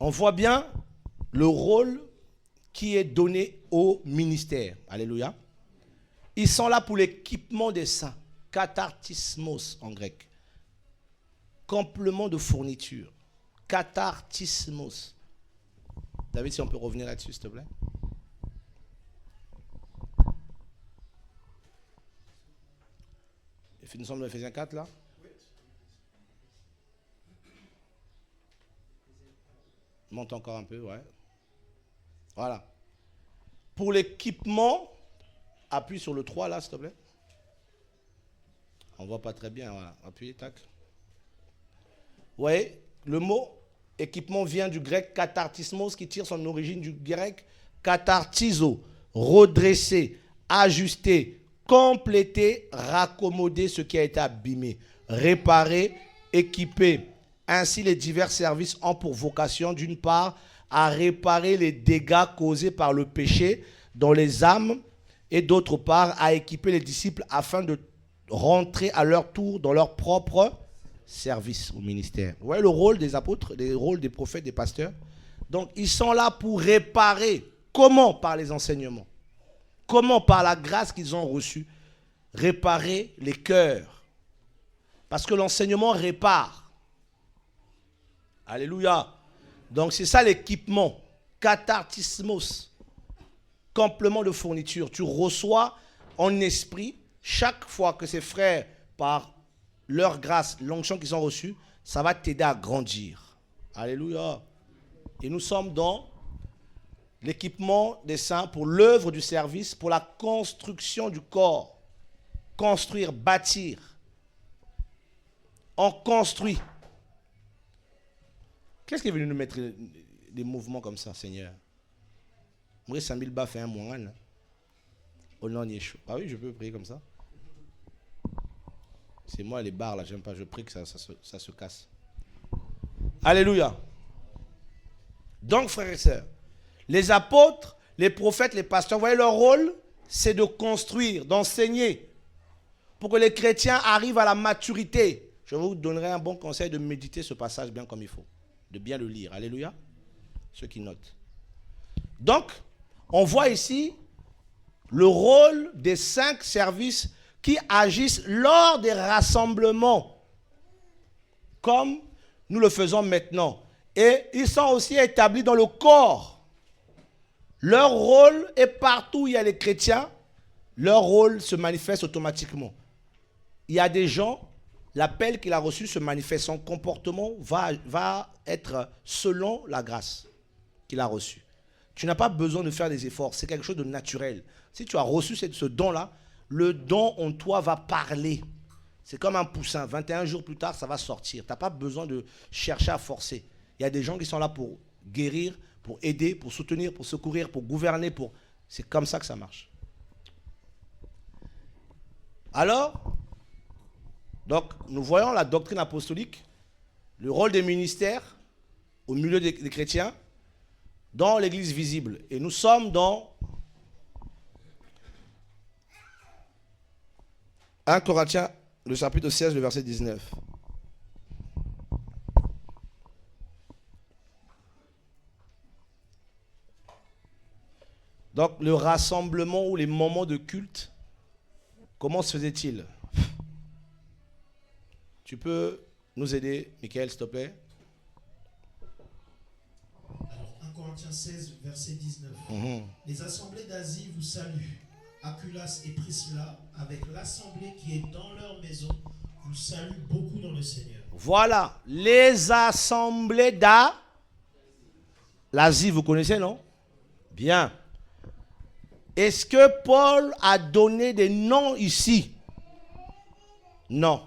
On voit bien le rôle qui est donné au ministère. Alléluia. Ils sont là pour l'équipement des saints. Kathartismos en grec. Complément de fourniture. Kathartismos. David, si on peut revenir là-dessus, s'il te plaît. Nous sommes dans Ephésiens 4 là. Monte encore un peu, ouais. Voilà. Pour l'équipement, appuie sur le 3 là, s'il te plaît. On ne voit pas très bien, voilà. Appuie, tac. Oui, le mot équipement vient du grec kathartismos qui tire son origine du grec kathartizo, redresser, ajuster, compléter, raccommoder ce qui a été abîmé, réparer, équiper. Ainsi, les divers services ont pour vocation, d'une part, à réparer les dégâts causés par le péché dans les âmes et d'autre part, à équiper les disciples afin de rentrer à leur tour dans leur propre service au ministère. Vous voyez le rôle des apôtres, le rôle des prophètes, des pasteurs. Donc, ils sont là pour réparer. Comment? Par les enseignements. Comment? Par la grâce qu'ils ont reçue. Réparer les cœurs. Parce que l'enseignement répare. Alléluia. Donc, c'est ça l'équipement. Kathartismos. Complément de fourniture. Tu reçois en esprit, chaque fois que ces frères, par leur grâce, l'onction qu'ils ont reçue, ça va t'aider à grandir. Alléluia. Et nous sommes dans l'équipement des saints pour l'œuvre du service, pour la construction du corps. Construire, bâtir. On construit. Qu'est-ce qui est venu nous mettre des mouvements comme ça, Seigneur? Moi, 5000 bas fait un mois. Au nom de Yeshua. Ah oui, je peux prier comme ça. C'est moi les barres là, j'aime pas, je prie que ça se casse. Alléluia. Donc frères et sœurs, les apôtres, les prophètes, les pasteurs, vous voyez leur rôle, c'est de construire, d'enseigner, pour que les chrétiens arrivent à la maturité. Je vous donnerai un bon conseil de méditer ce passage bien comme il faut, de bien le lire. Alléluia. Ceux qui notent. Donc, on voit ici le rôle des 5 services qui agissent lors des rassemblements, comme nous le faisons maintenant. Et ils sont aussi établis dans le corps. Leur rôle est partout où il y a les chrétiens, leur rôle se manifeste automatiquement. Il y a des gens, l'appel qu'il a reçu se manifeste, son comportement va être selon la grâce qu'il a reçue. Tu n'as pas besoin de faire des efforts, c'est quelque chose de naturel. Si tu as reçu ce don-là, le don en toi va parler. C'est comme un poussin. 21 jours plus tard, ça va sortir. Tu n'as pas besoin de chercher à forcer. Il y a des gens qui sont là pour guérir, pour aider, pour soutenir, pour secourir, pour gouverner. C'est comme ça que ça marche. Alors, donc, nous voyons la doctrine apostolique, le rôle des ministères au milieu des chrétiens dans l'église visible. Et nous sommes dans 1 Corinthiens, le chapitre 16, le verset 19. Donc, le rassemblement ou les moments de culte, comment se faisait-il? Tu peux nous aider, Michael, s'il te plaît? Alors, 1 Corinthiens 16, verset 19. Les assemblées d'Asie vous saluent. Aculas et Priscilla, avec l'assemblée qui est dans leur maison, vous saluent beaucoup dans le Seigneur. Voilà, les assemblées l'Asie, vous connaissez, non? Bien. Est-ce que Paul a donné des noms ici? Non.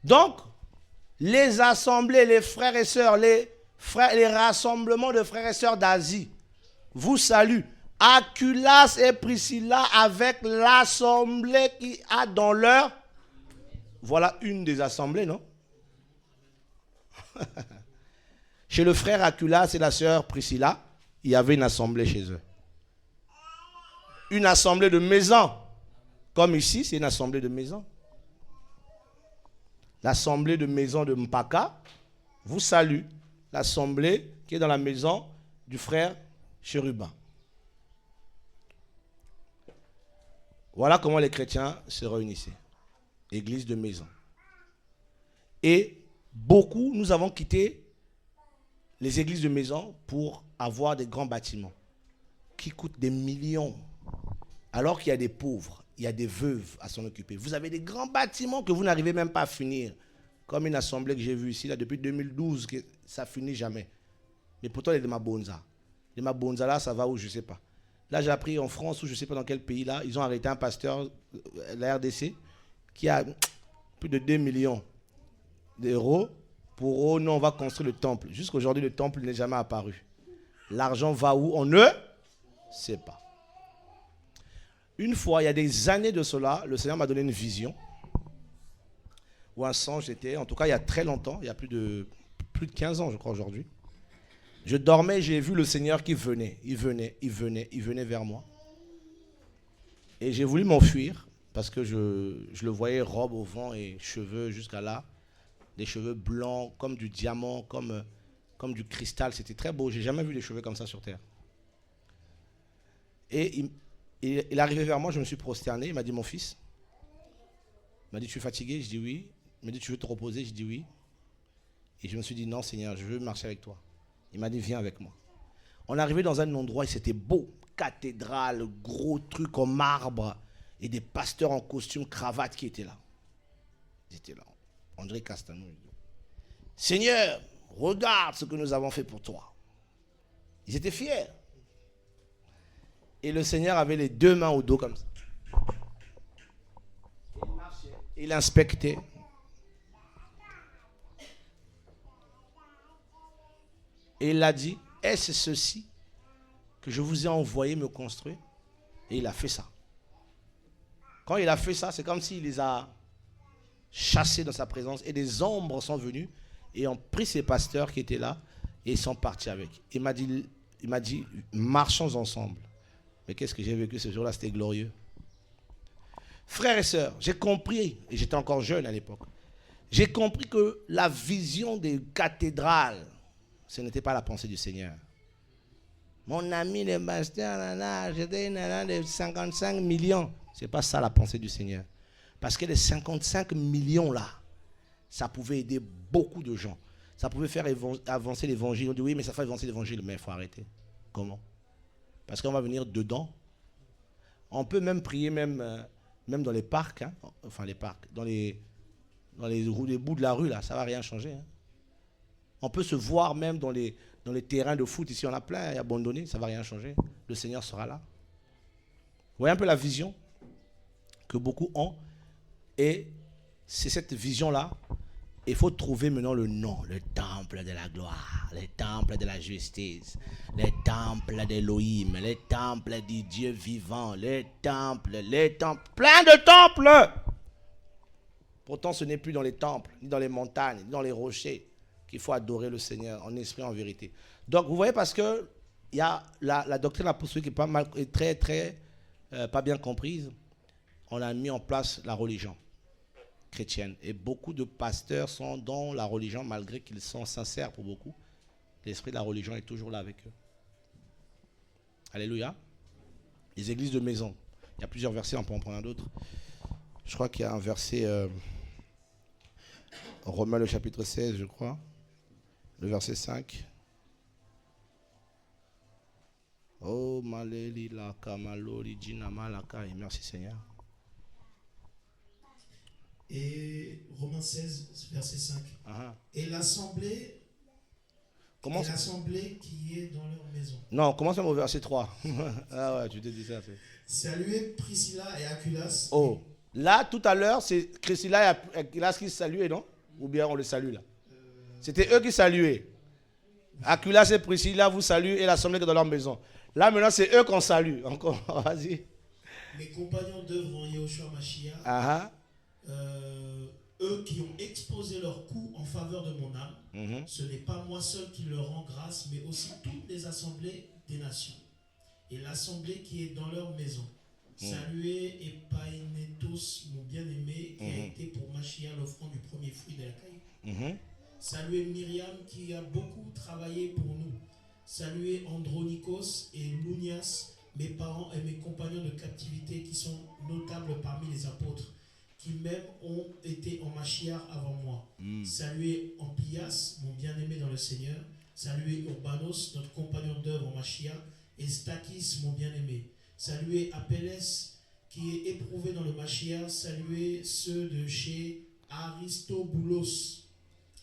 Donc, les assemblées, les frères et sœurs, les rassemblements de frères et sœurs d'Asie vous saluent. Aculas et Priscilla avec l'assemblée qui a dans leur... Voilà une des assemblées, non? Chez le frère Aculas et la sœur Priscilla, il y avait une assemblée chez eux. Une assemblée de maison. Comme ici, c'est une assemblée de maison. l'assemblée de maison de Mpaka vous salue. L'assemblée qui est dans la maison du frère Chérubin. Voilà comment les chrétiens se réunissaient. Église de maison. Et beaucoup, nous avons quitté les églises de maison pour avoir des grands bâtiments qui coûtent des millions. Alors qu'il y a des pauvres, il y a des veuves à s'en occuper. Vous avez des grands bâtiments que vous n'arrivez même pas à finir. Comme une assemblée que j'ai vue ici, là, depuis 2012, que ça finit jamais. Mais pourtant, il y a des Mabonza. Les Mabonza, là, ça va où, je ne sais pas. Là, j'ai appris en France, ou je ne sais pas dans quel pays, là, ils ont arrêté un pasteur, la RDC, qui a plus de 2 millions d'euros pour, oh non, on va construire le temple. Jusqu'aujourd'hui, le temple n'est jamais apparu. L'argent va où? On ne sait pas. Une fois, il y a des années de cela, le Seigneur m'a donné une vision, ou un songe, était, en tout cas, il y a très longtemps, il y a plus de 15 ans, je crois, aujourd'hui. Je dormais, j'ai vu le Seigneur qui venait. Il venait vers moi. Et j'ai voulu m'enfuir parce que je le voyais robe au vent et cheveux jusqu'à là. Des cheveux blancs, comme du diamant, comme du cristal. C'était très beau. J'ai jamais vu des cheveux comme ça sur terre. Et il est arrivé vers moi, je me suis prosterné. Il m'a dit, mon fils. Il m'a dit, tu es fatigué? Je dis oui. Il m'a dit, tu veux te reposer? Je dis oui. Et je me suis dit, non Seigneur, je veux marcher avec toi. Il m'a dit, viens avec moi. On est arrivé dans un endroit et c'était beau. Cathédrale, gros truc en marbre. Et des pasteurs en costume, cravate qui étaient là. Ils étaient là. André Castanou. Seigneur, regarde ce que nous avons fait pour toi. Ils étaient fiers. Et le Seigneur avait les deux mains au dos comme ça. Il marchait. Il inspectait. Et il a dit, est-ce ceci que je vous ai envoyé me construire? Et il a fait ça. Quand il a fait ça, c'est comme s'il les a chassés dans sa présence. Et des ombres sont venues et ont pris ces pasteurs qui étaient là et ils sont partis avec. Il m'a dit, marchons ensemble. Mais qu'est-ce que j'ai vécu ce jour-là? C'était glorieux. Frères et sœurs, j'ai compris, et j'étais encore jeune à l'époque, j'ai compris que la vision des cathédrales, ce n'était pas la pensée du Seigneur. Mon ami le pasteur, j'étais une nana de 55 millions. Ce n'est pas ça la pensée du Seigneur. Parce que les 55 millions là, ça pouvait aider beaucoup de gens. Ça pouvait faire avancer l'évangile. On dit oui, mais ça fait avancer l'évangile. Mais il faut arrêter. Comment? Parce qu'on va venir dedans. On peut même prier même dans les parcs. Hein. Enfin les parcs. Dans les bouts de la rue là, ça ne va rien changer. Hein. On peut se voir même dans les terrains de foot. Ici, on a plein abandonnés. Ça ne va rien changer. Le Seigneur sera là. Vous voyez un peu la vision que beaucoup ont. Et c'est cette vision-là. Il faut trouver maintenant le nom. Le temple de la gloire. Le temple de la justice. Le temple d'Élohim. Le temple du Dieu vivant. Le temple. Plein de temples. Pourtant, ce n'est plus dans les temples, ni dans les montagnes, ni dans les rochers. Il faut adorer le Seigneur en esprit, en vérité. Donc, vous voyez, parce que il y a la doctrine apostolique qui est très pas bien comprise. On a mis en place la religion chrétienne. Et beaucoup de pasteurs sont dans la religion, malgré qu'ils sont sincères pour beaucoup. L'esprit de la religion est toujours là avec eux. Alléluia. Les églises de maison. Il y a plusieurs versets, on peut en prendre un autre. Je crois qu'il y a un verset, Romains le chapitre 16, je crois. Le verset 5. Oh, Maléli, la Kamalori, Jinama, la Kai. Merci Seigneur. Et Romains 16, verset 5. Uh-huh. Et l'assemblée qui est dans leur maison. Non, commence au verset 3. Ah ouais, tu te dis ça. Saluez Priscilla et Aculas. Oh, là, tout à l'heure, c'est Priscilla et Aculas qui saluaient, non? Ou bien on les salue là? C'était eux qui saluaient. Aculas et Priscilla vous saluent et l'assemblée qui est dans leur maison. Là, maintenant, c'est eux qu'on salue. Encore, vas-y. Mes compagnons d'œuvre en Yahushua Mashiach, eux qui ont exposé leur cou en faveur de mon âme, ce n'est pas moi seul qui leur rend grâce, mais aussi toutes les assemblées des nations. Et l'assemblée qui est dans leur maison. Saluez Epainetos, mon bien-aimé, qui a été pour moi Mashiach, l'offrande du premier fruit de la caille. Mhm. Saluez Myriam qui a beaucoup travaillé pour nous. Saluez Andronikos et Lounias, mes parents et mes compagnons de captivité qui sont notables parmi les apôtres, qui même ont été en Mashiach avant moi. Saluez Amplias, mon bien-aimé dans le Seigneur. Saluez Urbanos, notre compagnon d'œuvre en Mashiach. Et Stakis, mon bien-aimé. Saluez Apelles, qui est éprouvé dans le Mashiach. Saluez ceux de chez Aristoboulos.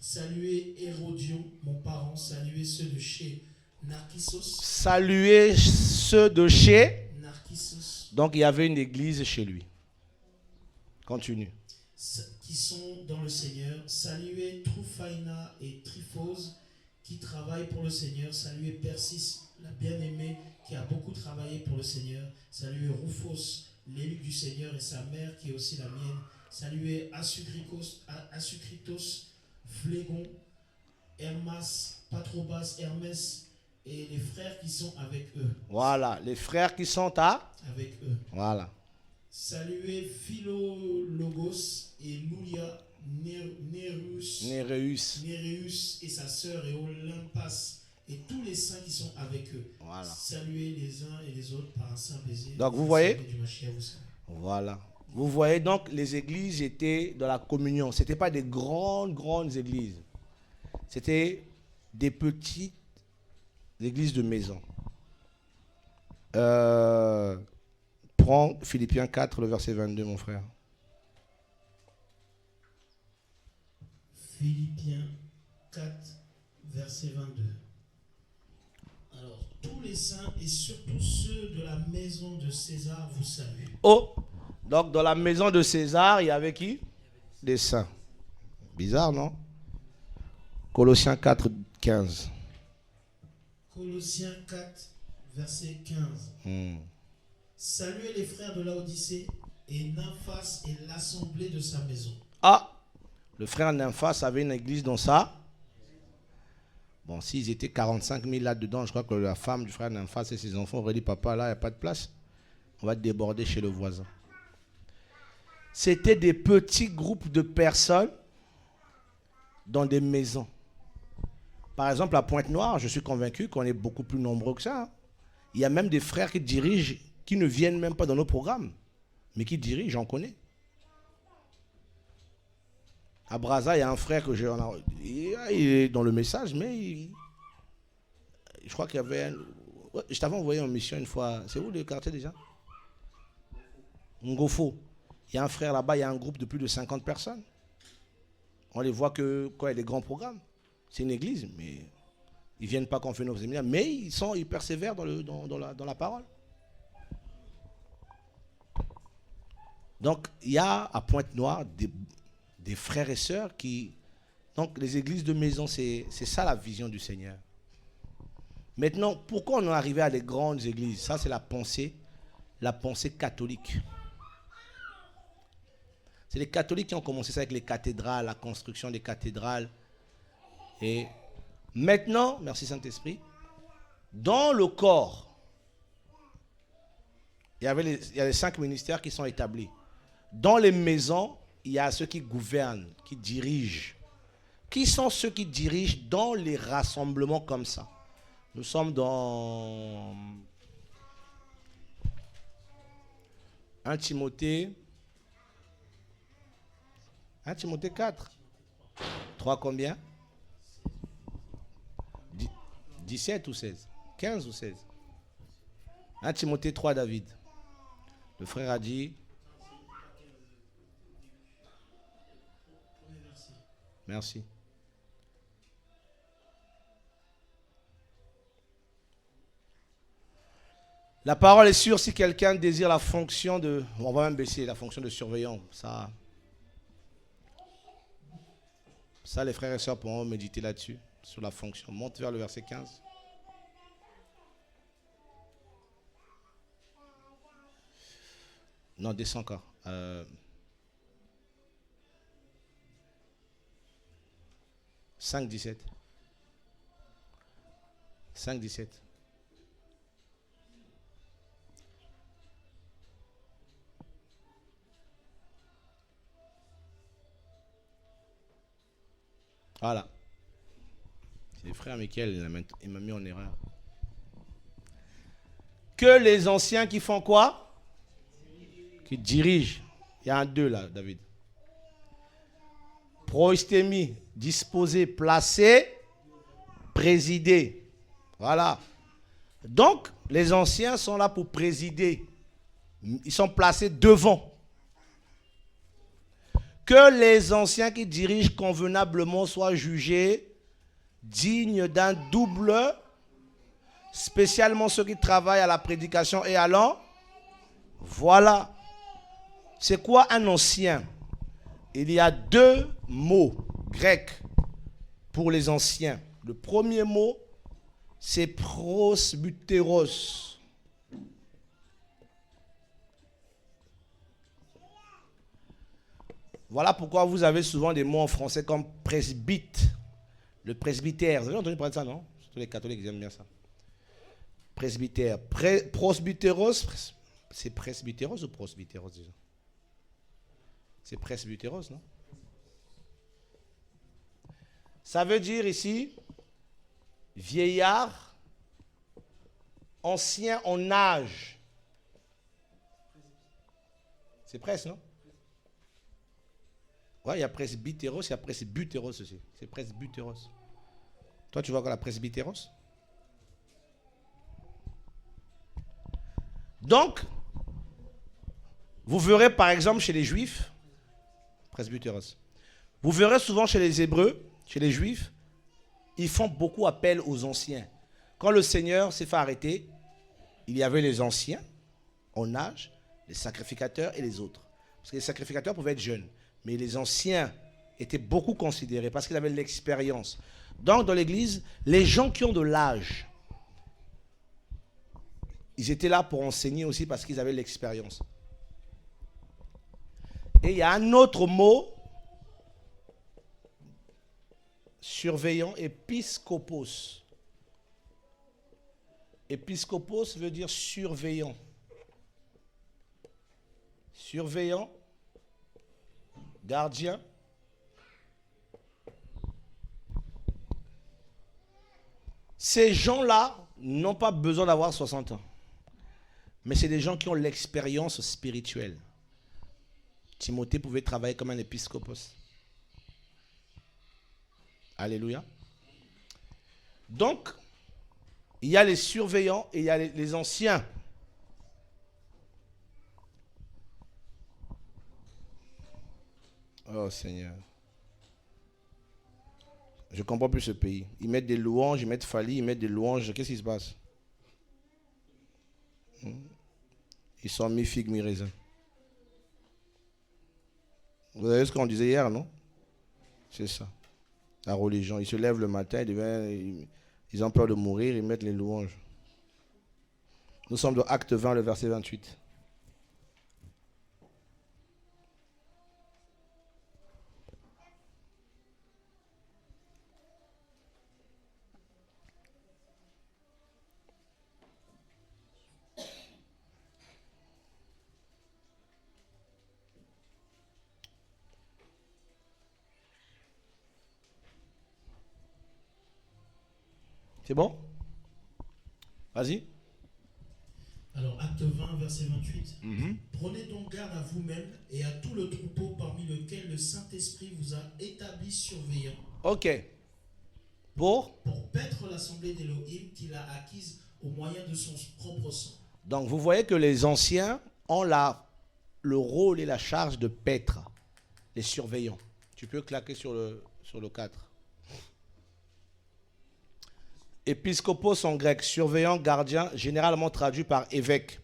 Saluez Hérodion, mon parent. Saluez ceux de chez Narcissos. Saluez ceux de chez. Narcissos. Donc il y avait une église chez lui. Continue. Qui sont dans le Seigneur. Saluez Troufaina et Tryphose qui travaillent pour le Seigneur. Saluez Persis, la bien-aimée qui a beaucoup travaillé pour le Seigneur. Saluez Rufos, l'élu du Seigneur et sa mère qui est aussi la mienne. Saluez Asukritos, Phlégon, Hermas, Patrobas, Hermès et les frères qui sont avec eux. Voilà, les frères qui sont à. Avec eux. Voilà. Saluez Philologos et Loulia, Néreus et sa sœur et Olympas et tous les saints qui sont avec eux. Voilà. Saluez les uns et les autres par un saint baiser. Donc vous voyez. Du Mashiach, vous savez. Voilà. Vous voyez donc les églises étaient dans la communion. Ce n'étaient pas des grandes églises. C'était des petites églises de maison. Prends Philippiens 4, le verset 22, mon frère. Philippiens 4, verset 22. Alors, tous les saints et surtout ceux de la maison de César vous saluent. Oh, donc dans la maison de César, il y avait qui? Des saints. Bizarre, non? Colossiens 4, 15. Colossiens 4, verset 15. Saluez les frères de Laodicée et Nymphas et l'assemblée de sa maison. Ah, le frère Nymphas avait une église dans ça. Bon, s'ils étaient 45 000 là-dedans, je crois que la femme du frère Nymphas et ses enfants auraient dit, papa, là, il n'y a pas de place. On va déborder chez le voisin. C'était des petits groupes de personnes dans des maisons. Par exemple, à Pointe-Noire, je suis convaincu qu'on est beaucoup plus nombreux que ça. Il y a même des frères qui dirigent, qui ne viennent même pas dans nos programmes, mais qui dirigent, j'en connais. À Brazza, il y a un frère que il est dans le message, mais je crois qu'il y avait je t'avais envoyé en mission une fois. C'est où le quartier déjà? Ngofo. Il y a un frère là-bas, il y a un groupe de plus de 50 personnes. On les voit que quand il y a des grands programmes. C'est une église, mais ils ne viennent pas quand on fait nos séminaires, mais ils persévèrent dans la parole. Donc, il y a à Pointe-Noire des frères et sœurs qui... Donc, les églises de maison, c'est ça la vision du Seigneur. Maintenant, pourquoi on est arrivé à des grandes églises? Ça, c'est la pensée catholique. C'est les catholiques qui ont commencé ça avec les cathédrales, la construction des cathédrales. Et maintenant, merci Saint-Esprit, dans le corps, il y a les 5 ministères qui sont établis. Dans les maisons, il y a ceux qui gouvernent, qui dirigent. Qui sont ceux qui dirigent dans les rassemblements comme ça? Nous sommes dans 1 Timothée 4. 3 combien? 17 ou 16? 15 ou 16? 1 Timothée 3, David. Le frère a dit... Merci. La parole est sûre si quelqu'un désire la fonction de... On va même baisser la fonction de surveillant. Ça, les frères et sœurs pourront méditer là-dessus, sur la fonction. Monte vers le verset 15. Non, descends encore. 5,17. 5,17. Voilà. C'est le frère Michael, il m'a mis en erreur. Que les anciens qui font quoi? Qui dirigent. Il y a un 2 là, David. Proistémie, disposer, placer, présider. Voilà. Donc, les anciens sont là pour présider. Ils sont placés devant. Que les anciens qui dirigent convenablement soient jugés dignes d'un double, spécialement ceux qui travaillent à la prédication et allant. Voilà. C'est quoi un ancien? Il y a 2 mots grecs pour les anciens. Le premier mot, c'est prosbuteros. Voilà pourquoi vous avez souvent des mots en français comme presbyte, le presbytère. Vous avez entendu parler de ça, non? Tous les catholiques aiment bien ça. Presbytère. Prosbuteros, c'est presbyteros ou prosbyteros déjà? C'est presbyteros, non? Ça veut dire ici vieillard, ancien en âge. C'est presque, non? Ouais, il y a presbytéros, il y a presbytéros aussi. C'est presbytéros. Toi, tu vois quoi la presbytéros? Donc, vous verrez par exemple chez les Juifs, presbytéros. Vous verrez souvent chez les Hébreux, chez les Juifs, ils font beaucoup appel aux anciens. Quand le Seigneur s'est fait arrêter, il y avait les anciens en âge, les sacrificateurs et les autres. Parce que les sacrificateurs pouvaient être jeunes, mais les anciens étaient beaucoup considérés parce qu'ils avaient l'expérience. Donc dans l'église, les gens qui ont de l'âge, ils étaient là pour enseigner aussi parce qu'ils avaient l'expérience. Et il y a un autre mot, surveillant, épiscopos. Épiscopos veut dire surveillant. Surveillant, gardien. Ces gens-là n'ont pas besoin d'avoir 60 ans. Mais c'est des gens qui ont l'expérience spirituelle. Timothée pouvait travailler comme un épiscopos. Alléluia. Donc, il y a les surveillants et il y a les anciens. Oh Seigneur. Je ne comprends plus ce pays. Ils mettent des louanges, ils mettent Fali, ils mettent des louanges. Qu'est-ce qui se passe? Ils sont mi-figue, mi-raisin. Vous savez ce qu'on disait hier, non? C'est ça. La religion. Ils se lèvent le matin, ils ont peur de mourir, ils mettent les louanges. Nous sommes dans Acte 20, le verset 28. C'est bon? Vas-y. Alors, acte 20, verset 28. Prenez donc garde à vous-même et à tout le troupeau parmi lequel le Saint-Esprit vous a établi surveillant. Ok. Pour paître l'assemblée d'Élohim qu'il a acquise au moyen de son propre sang. Donc, vous voyez que les anciens ont le rôle et la charge de paître, les surveillants. Tu peux claquer sur le 4. Épiscopos en grec, surveillant, gardien, généralement traduit par évêque,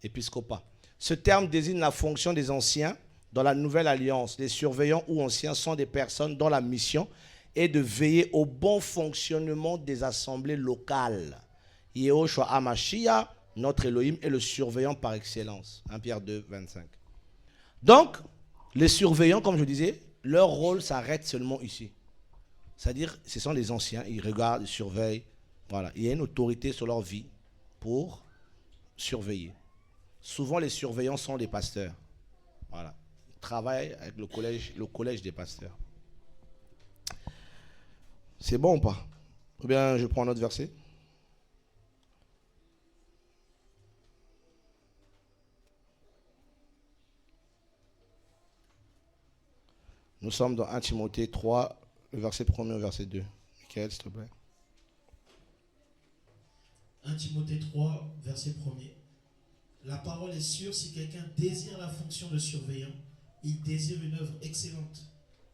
épiscopat. Ce terme désigne la fonction des anciens dans la nouvelle alliance. Les surveillants ou anciens sont des personnes dont la mission est de veiller au bon fonctionnement des assemblées locales. Yehoshua HaMashiach, notre Elohim, est le surveillant par excellence. 1 Pierre 2, 25. Donc, les surveillants, comme je disais, leur rôle s'arrête seulement ici. C'est-à-dire, ce sont les anciens, ils regardent, ils surveillent. Voilà. Il y a une autorité sur leur vie pour surveiller. Souvent, les surveillants sont les pasteurs. Voilà. Ils travaillent avec le collège des pasteurs. C'est bon ou pas? Ou bien je prends un autre verset? Nous sommes dans 1 Timothée 3, le verset 1er au verset 2. Michael, s'il te plaît. 1 Timothée 3, verset 1er. La parole est sûre, si quelqu'un désire la fonction de surveillant, il désire une œuvre excellente.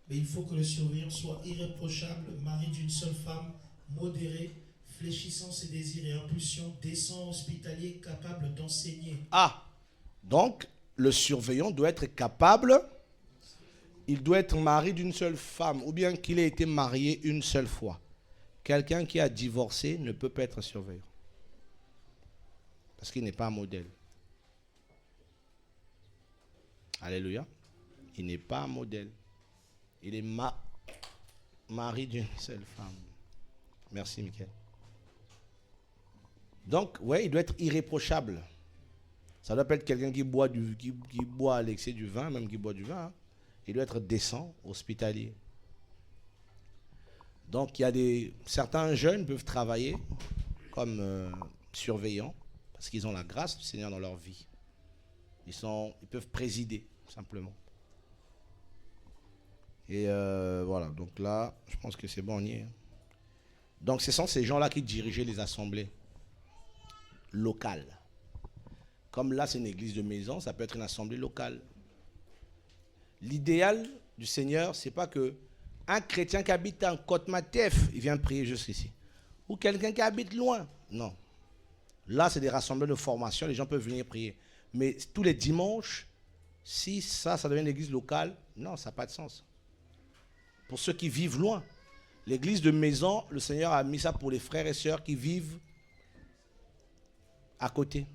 Mais il faut que le surveillant soit irréprochable, mari d'une seule femme, modéré, fléchissant ses désirs et impulsions, décent, hospitalier, capable d'enseigner. Ah, donc le surveillant doit être capable, il doit être mari d'une seule femme, ou bien qu'il ait été marié une seule fois. Quelqu'un qui a divorcé ne peut pas être surveillant. Parce qu'il n'est pas un modèle. Alléluia. Il n'est pas un modèle. Il est mari d'une seule femme. Merci, Michael. Donc, ouais, il doit être irréprochable. Ça doit pas être quelqu'un qui boit, qui boit à l'excès du vin, même qui boit du vin. Hein. Il doit être décent, hospitalier. Donc, il y a certains jeunes peuvent travailler comme surveillants parce qu'ils ont la grâce du Seigneur dans leur vie. Ils peuvent présider, simplement. Et voilà, donc là, je pense que c'est bon, on y est. Donc, ce sont ces gens-là qui dirigeaient les assemblées locales. Comme là, c'est une église de maison, ça peut être une assemblée locale. L'idéal du Seigneur, c'est pas que un chrétien qui habite en Côte-Matef, il vient prier jusqu'ici. Ou quelqu'un qui habite loin. Non. Là, c'est des rassemblements de formation, les gens peuvent venir prier. Mais tous les dimanches, si ça devient une église locale, non, ça n'a pas de sens. Pour ceux qui vivent loin. L'église de maison, le Seigneur a mis ça pour les frères et sœurs qui vivent à côté.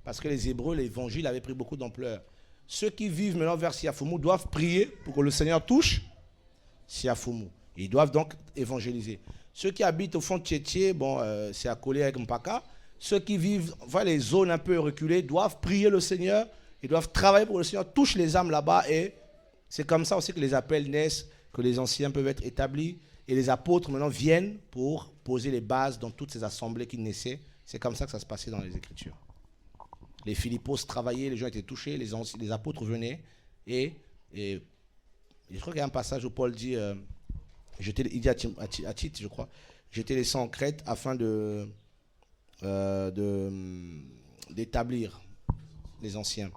Parce que les Hébreux, l'évangile avait pris beaucoup d'ampleur. Ceux qui vivent maintenant vers Siafoumou doivent prier pour que le Seigneur touche Siafoumou. Ils doivent donc évangéliser. Ceux qui habitent au fond de Tchétché, c'est accolé avec Mpaka. Ceux qui vivent les zones un peu reculées doivent prier le Seigneur. Ils doivent travailler pour que le Seigneur touche les âmes là-bas. Et c'est comme ça aussi que les appels naissent, que les anciens peuvent être établis. Et les apôtres maintenant viennent pour poser les bases dans toutes ces assemblées qui naissaient. C'est comme ça que ça se passait dans les Écritures. Les Philippos travaillaient, les gens étaient touchés, les apôtres venaient. Et je crois qu'il y a un passage où Paul dit, il dit à Tite, je crois, je t'ai laissé en Crète afin d'établir les anciens.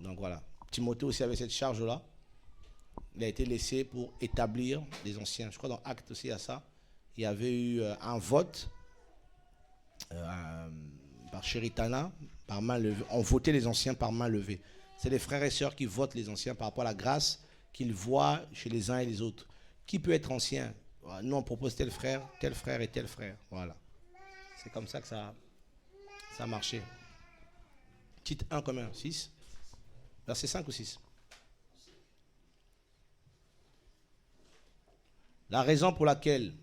Donc voilà. Timothée aussi avait cette charge-là. Il a été laissé pour établir les anciens. Je crois dans Actes aussi, il y a ça. Il y avait eu un vote par Chéritana, par main levée. On votait les anciens par main levée. C'est les frères et sœurs qui votent les anciens par rapport à la grâce qu'ils voient chez les uns et les autres. Qui peut être ancien? Nous, on propose tel frère et tel frère. Voilà. C'est comme ça que ça a marché. Tite 1 comme 1, 6. Verset 5 ou 6. La raison pour laquelle,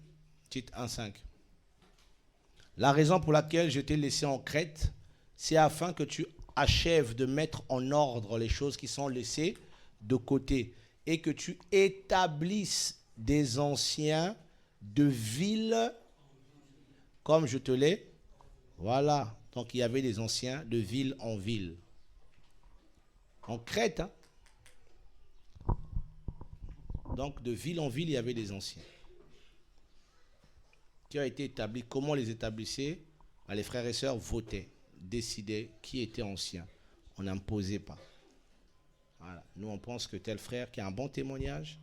Tite 1, 5. La raison pour laquelle je t'ai laissé en Crète, c'est afin que tu achèves de mettre en ordre les choses qui sont laissées de côté et que tu établisses des anciens de ville comme je te l'ai. Voilà. Donc il y avait des anciens de ville en ville. En Crète, hein? Donc de ville en ville, il y avait des anciens qui ont été établis. Comment les établisser? Les frères et sœurs votaient, décidaient qui était ancien. On n'imposait pas. Voilà. Nous, on pense que tel frère qui a un bon témoignage,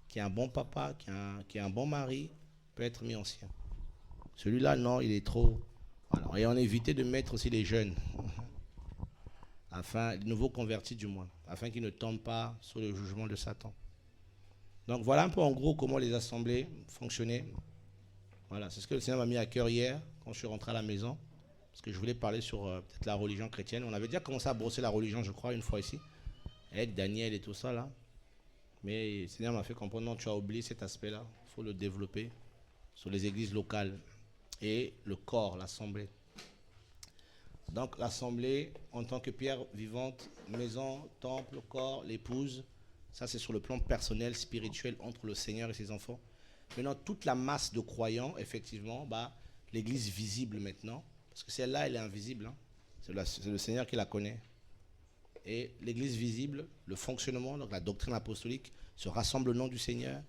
qui a un bon papa, qui a un bon mari, peut être mis ancien. Celui-là, non, il est trop... Voilà. Et on évitait de mettre aussi les jeunes, afin, les nouveaux convertis du moins, afin qu'ils ne tombent pas sous le jugement de Satan. Donc voilà un peu en gros comment les assemblées fonctionnaient. Voilà, c'est ce que le Seigneur m'a mis à cœur hier, quand je suis rentré à la maison, parce que je voulais parler sur peut-être la religion chrétienne. On avait déjà commencé à brosser la religion, je crois, une fois ici, avec Daniel et tout ça, là. Mais le Seigneur m'a fait comprendre, non, tu as oublié cet aspect-là, il faut le développer sur les églises locales et le corps, l'assemblée. Donc l'assemblée, en tant que pierre vivante, maison, temple, corps, l'épouse, ça c'est sur le plan personnel, spirituel, entre le Seigneur et ses enfants. Maintenant, toute la masse de croyants, effectivement, l'église visible maintenant, parce que celle-là, elle est invisible. Hein. C'est le Seigneur qui la connaît. Et l'église visible, le fonctionnement, donc la doctrine apostolique, se rassemble au nom du Seigneur.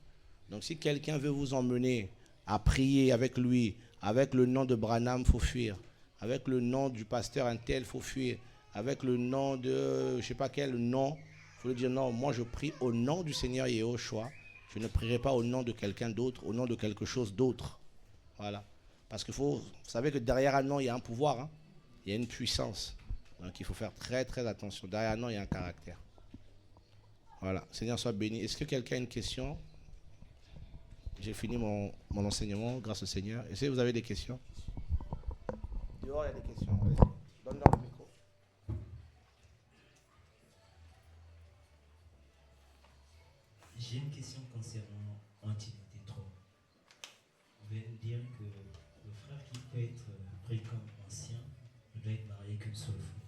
Donc si quelqu'un veut vous emmener à prier avec lui, avec le nom de Branham, il faut fuir. Avec le nom du pasteur Intel, il faut fuir. Avec le nom de, je ne sais pas quel nom, il faut lui dire non, moi je prie au nom du Seigneur Yehoshua. Je ne prierai pas au nom de quelqu'un d'autre, au nom de quelque chose d'autre. Voilà. Parce qu'il faut, vous savez que derrière un nom, il y a un pouvoir, hein. Il y a une puissance. Donc il faut faire très très attention. Derrière un nom, il y a un caractère. Voilà. Seigneur soit béni. Est-ce que quelqu'un a une question? J'ai fini mon enseignement, grâce au Seigneur. Est-ce que vous avez des questions? Dehors, il y a des questions. Donne-leur le micro. J'ai une question concernant Antimonité 3. Vous venez de dire que le frère qui peut être pris comme ancien ne doit être marié qu'une seule fois.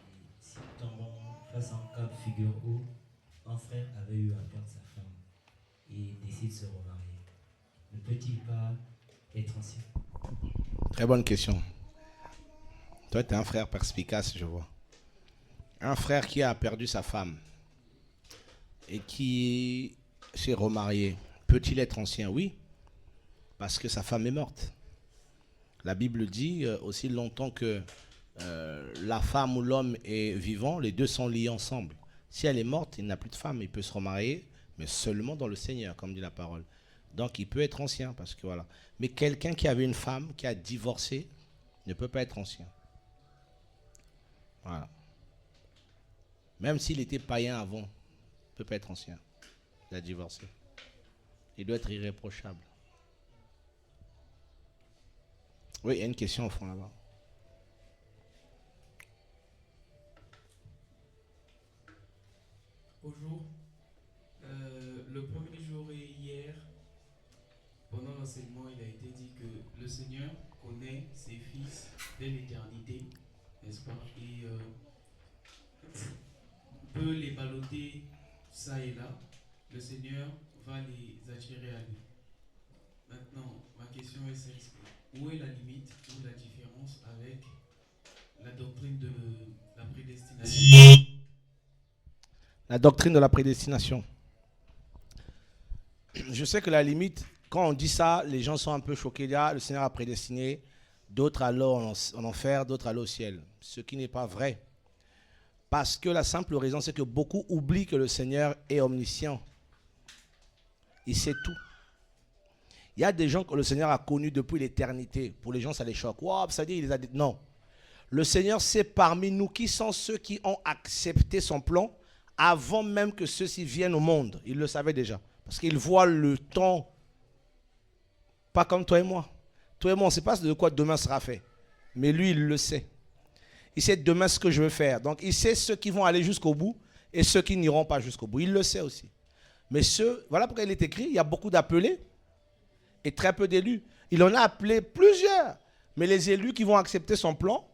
Et si nous tombons face à un cas de figure où un frère avait eu à perdre sa femme et décide de se remarier, ne peut-il pas être ancien? Très bonne question. Toi, tu es un frère perspicace, je vois. Un frère qui a perdu sa femme et qui s'est remarié, peut-il être ancien? Oui, parce que sa femme est morte. La Bible dit, aussi longtemps que la femme ou l'homme est vivant, les deux sont liés ensemble. Si elle est morte, il n'a plus de femme, il peut se remarier, mais seulement dans le Seigneur, comme dit la parole. Donc il peut être ancien, parce que voilà. Mais quelqu'un qui avait une femme, qui a divorcé, ne peut pas être ancien. Voilà. Même s'il était païen avant, ne peut pas être ancien. Il a divorcé. Il doit être irréprochable. Oui, il y a une question au fond là-bas. Bonjour. Le premier jour et hier, pendant l'enseignement, il a été dit que le Seigneur connaît ses fils dès l'éternité, n'est-ce pas? Et peut les balloter ça et là. Le Seigneur va les attirer à lui. Maintenant, ma question est celle-ci. Où est la limite ou la différence avec la doctrine de la prédestination? La doctrine de la prédestination. Je sais que la limite, quand on dit ça, les gens sont un peu choqués. Là, le Seigneur a prédestiné, d'autres allent en enfer, d'autres allent au ciel. Ce qui n'est pas vrai. Parce que la simple raison, c'est que beaucoup oublient que le Seigneur est omniscient. Il sait tout. Il y a des gens que le Seigneur a connus depuis l'éternité. Pour les gens, ça les choque. Wow, ça dit, il les a dit. Non. Le Seigneur sait parmi nous qui sont ceux qui ont accepté son plan avant même que ceux-ci viennent au monde. Il le savait déjà. Parce qu'il voit le temps, pas comme toi et moi. Toi et moi, on ne sait pas de quoi demain sera fait. Mais lui, il le sait. Il sait demain ce que je veux faire. Donc, il sait ceux qui vont aller jusqu'au bout et ceux qui n'iront pas jusqu'au bout. Il le sait aussi. Mais voilà pourquoi il est écrit, il y a beaucoup d'appelés et très peu d'élus. Il en a appelé plusieurs. Mais les élus qui vont accepter son plan,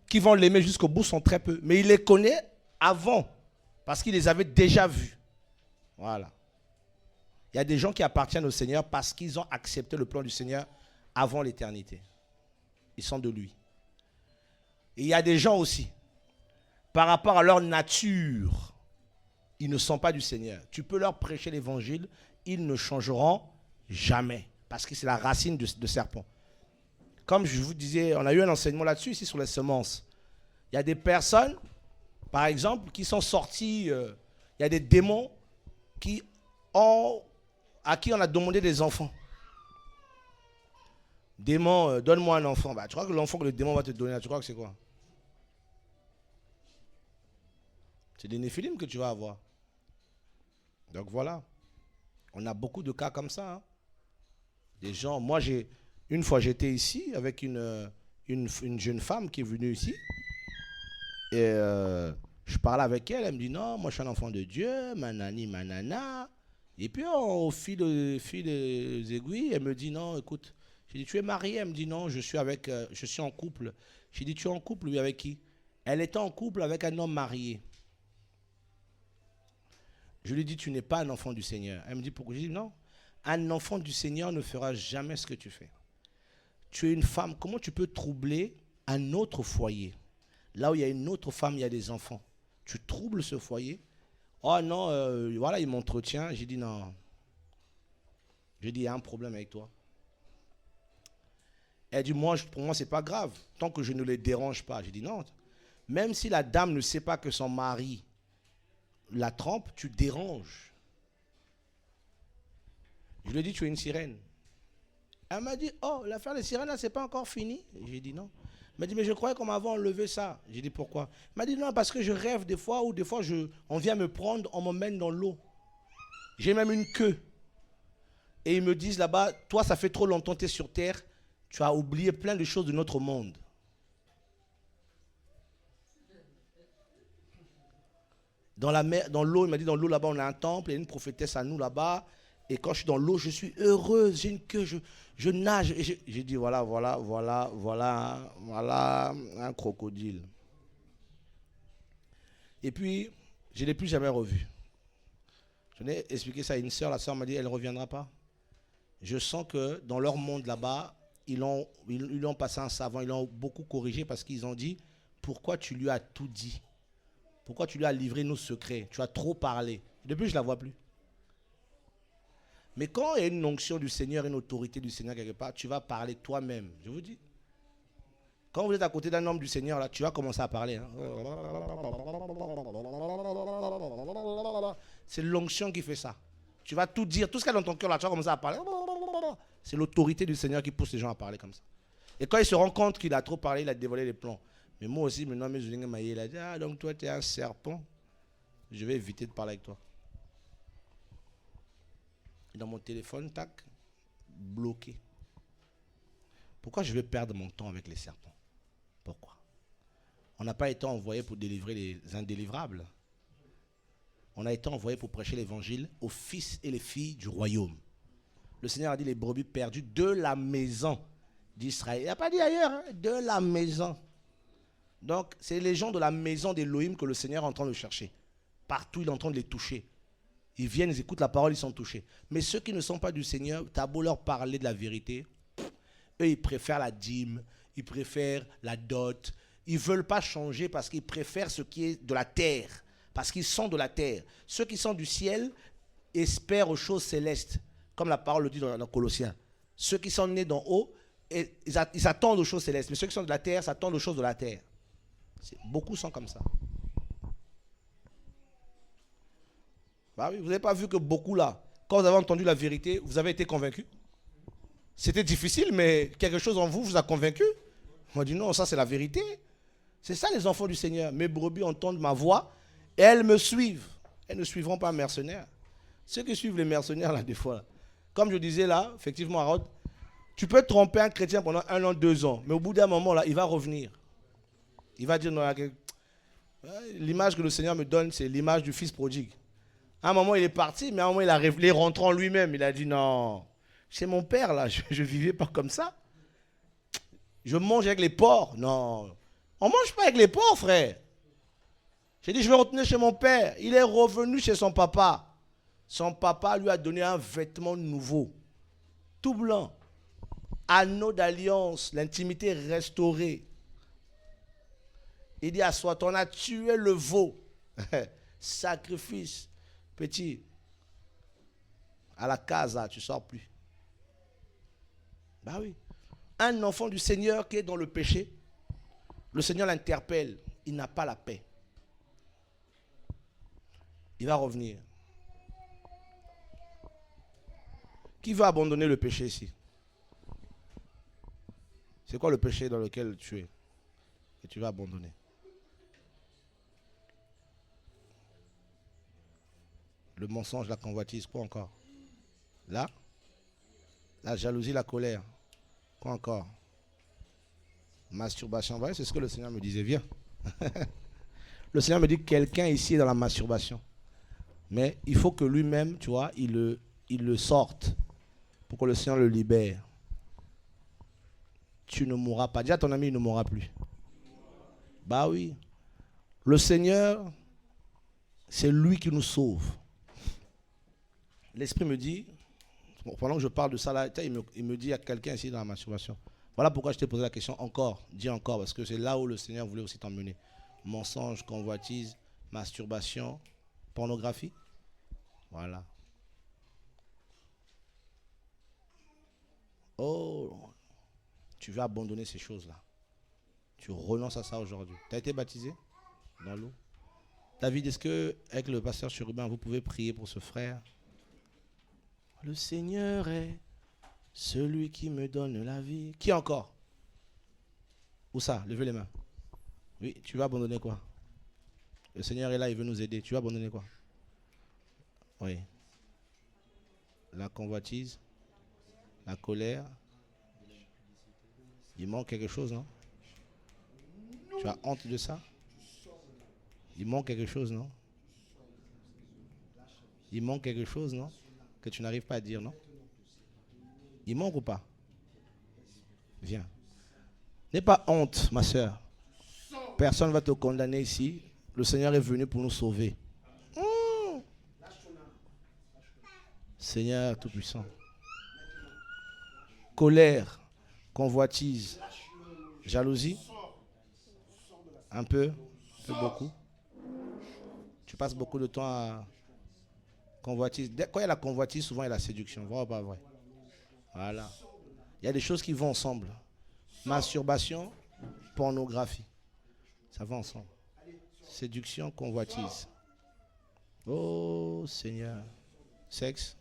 qui vont l'aimer jusqu'au bout, sont très peu. Mais il les connaît avant, parce qu'il les avait déjà vus. Voilà. Il y a des gens qui appartiennent au Seigneur parce qu'ils ont accepté le plan du Seigneur avant l'éternité. Ils sont de lui. Et il y a des gens aussi, par rapport à leur nature, ils ne sont pas du Seigneur. Tu peux leur prêcher l'évangile, ils ne changeront jamais. Parce que c'est la racine de serpent. Comme je vous disais, on a eu un enseignement là-dessus, ici sur les semences. Il y a des personnes, par exemple, qui sont sorties, il y a des démons à qui on a demandé des enfants. Démon, donne-moi un enfant. Tu crois que l'enfant que le démon va te donner, tu crois que c'est quoi? C'est des néphilim que tu vas avoir. Donc voilà. On a beaucoup de cas comme ça. Hein. Des gens, moi une fois j'étais ici avec une jeune femme qui est venue ici. Et je parlais avec elle, elle me dit non, moi je suis un enfant de Dieu, manani, manana. Et puis au fil des aiguilles, elle me dit non, écoute, j'ai dit tu es mariée, elle me dit non, je suis en couple. J'ai dit tu es en couple, oui, avec qui? Elle était en couple avec un homme marié. Je lui dis tu n'es pas un enfant du Seigneur. Elle me dit pourquoi? Je dis non. Un enfant du Seigneur ne fera jamais ce que tu fais. Tu es une femme, comment tu peux troubler un autre foyer? Là où il y a une autre femme, il y a des enfants. Tu troubles ce foyer. Oh non, voilà, il m'entretient. J'ai dit non. J'ai dit, il y a un problème avec toi. Elle dit, pour moi, c'est pas grave, tant que je ne les dérange pas. J'ai dit, non. Même si la dame ne sait pas que son mari la trempe, tu déranges. Je lui ai dit, tu es une sirène. Elle m'a dit, oh, l'affaire des sirènes, là, c'est pas encore fini. J'ai dit, non. Elle m'a dit, mais je croyais qu'on m'avait enlevé ça. J'ai dit, pourquoi? Elle m'a dit, non, parce que je rêve des fois, ou des fois, on vient me prendre, on m'emmène dans l'eau. J'ai même une queue. Et ils me disent là-bas, toi, ça fait trop longtemps que tu es sur terre, tu as oublié plein de choses de notre monde. Dans la mer, dans l'eau, il m'a dit, dans l'eau là-bas, on a un temple, il y a une prophétesse à nous là-bas. Et quand je suis dans l'eau, je suis heureuse, j'ai une queue, je nage. J'ai dit, voilà un crocodile. Et puis, je ne l'ai plus jamais revu. Je n'ai expliqué ça à une sœur, la sœur m'a dit, elle ne reviendra pas. Je sens que dans leur monde là-bas, ils ont passé un savant, ils l'ont beaucoup corrigé parce qu'ils ont dit, pourquoi tu lui as tout dit? Pourquoi tu lui as livré nos secrets? Tu as trop parlé. Depuis, je ne la vois plus. Mais quand il y a une onction du Seigneur, une autorité du Seigneur quelque part, tu vas parler toi-même. Je vous dis. Quand vous êtes à côté d'un homme du Seigneur, là, tu vas commencer à parler. Hein. C'est l'onction qui fait ça. Tu vas tout dire, tout ce qu'il y a dans ton cœur, là, tu vas commencer à parler. C'est l'autorité du Seigneur qui pousse les gens à parler comme ça. Et quand il se rend compte qu'il a trop parlé, il a dévoilé les plans. Mais moi aussi, maintenant, il a dit, ah, donc toi, tu es un serpent. Je vais éviter de parler avec toi. Et dans mon téléphone, tac, bloqué. Pourquoi je vais perdre mon temps avec les serpents? Pourquoi? On n'a pas été envoyé pour délivrer les indélivrables. On a été envoyé pour prêcher l'évangile aux fils et les filles du royaume. Le Seigneur a dit les brebis perdues de la maison d'Israël. Il n'a pas dit ailleurs, hein, de la maison. Donc, c'est les gens de la maison d'Élohim que le Seigneur est en train de chercher. Partout, il est en train de les toucher. Ils viennent, ils écoutent la parole, ils sont touchés. Mais ceux qui ne sont pas du Seigneur, tu as beau leur parler de la vérité, eux, ils préfèrent la dîme, ils préfèrent la dot. Ils ne veulent pas changer parce qu'ils préfèrent ce qui est de la terre, parce qu'ils sont de la terre. Ceux qui sont du ciel espèrent aux choses célestes, comme la parole le dit dans Colossiens. Ceux qui sont nés d'en haut, ils s'attendent aux choses célestes. Mais ceux qui sont de la terre s'attendent aux choses de la terre. Beaucoup sont comme ça. Bah oui, vous n'avez pas vu que beaucoup là, quand vous avez entendu la vérité, vous avez été convaincus? C'était difficile, mais quelque chose en vous a convaincu. Moi, je dis non, ça c'est la vérité. C'est ça les enfants du Seigneur. Mes brebis entendent ma voix et elles me suivent. Elles ne suivront pas un mercenaire. Ceux qui suivent les mercenaires là, des fois, là, comme je disais là, effectivement, Harold, tu peux tromper un chrétien pendant 1 an, 2 ans, mais au bout d'un moment là, il va revenir. Il va dire non, l'image que le Seigneur me donne, c'est l'image du fils prodigue. À un moment, il est parti, mais à un moment, il est rentré en lui-même. Il a dit, non, c'est mon père, là, je ne vivais pas comme ça. Je mange avec les porcs. Non, on ne mange pas avec les porcs, frère. J'ai dit, je vais retourner chez mon père. Il est revenu chez son papa. Son papa lui a donné un vêtement nouveau, tout blanc. Anneau d'alliance, l'intimité restaurée. Il dit, assois-toi, on a tué le veau. Sacrifice. Petit, à la casa, tu ne sors plus. Bah oui. Un enfant du Seigneur qui est dans le péché, le Seigneur l'interpelle, il n'a pas la paix. Il va revenir. Qui va abandonner le péché ici? C'est quoi le péché dans lequel tu es et tu vas abandonner? Le mensonge, la convoitise, quoi encore? Là, la jalousie, la colère, quoi encore? Masturbation, ouais, c'est ce que le Seigneur me disait, viens. Le Seigneur me dit que quelqu'un ici est dans la masturbation. Mais il faut que lui-même, tu vois, il le sorte pour que le Seigneur le libère. Tu ne mourras pas. Dis à ton ami, il ne mourra plus. Bah oui. Le Seigneur, c'est lui qui nous sauve. L'Esprit me dit, Bon, pendant que je parle de ça, là, il me dit, il y a quelqu'un ici dans la masturbation. Voilà pourquoi je t'ai posé la question encore. Dis encore, parce que c'est là où le Seigneur voulait aussi t'emmener. Mensonge, convoitise, masturbation, pornographie. Voilà. Oh, tu veux abandonner ces choses-là. Tu renonces à ça aujourd'hui. Tu as été baptisé dans l'eau. David, est-ce que, avec le pasteur Chérubin, vous pouvez prier pour ce frère? Le Seigneur est celui qui me donne la vie. Qui encore? Où ça? Levez les mains. Oui, tu vas abandonner quoi? Le Seigneur est là, il veut nous aider. Tu vas abandonner quoi? Oui. La convoitise, la colère. Il manque quelque chose, non? Tu as honte de ça? Il manque quelque chose, non? Il manque quelque chose, non? Que tu n'arrives pas à dire, non? Il manque ou pas? Viens. N'aie pas honte, ma soeur. Personne ne va te condamner ici. Le Seigneur est venu pour nous sauver. Seigneur Tout-Puissant. Colère, convoitise, jalousie. Un peu beaucoup. Tu passes beaucoup de temps à convoitise. Quand il y a la convoitise, souvent il y a la séduction. Vrai ou pas vrai? Voilà. Il y a des choses qui vont ensemble. Masturbation, pornographie. Ça va ensemble. Séduction, convoitise. Oh Seigneur. Sexe.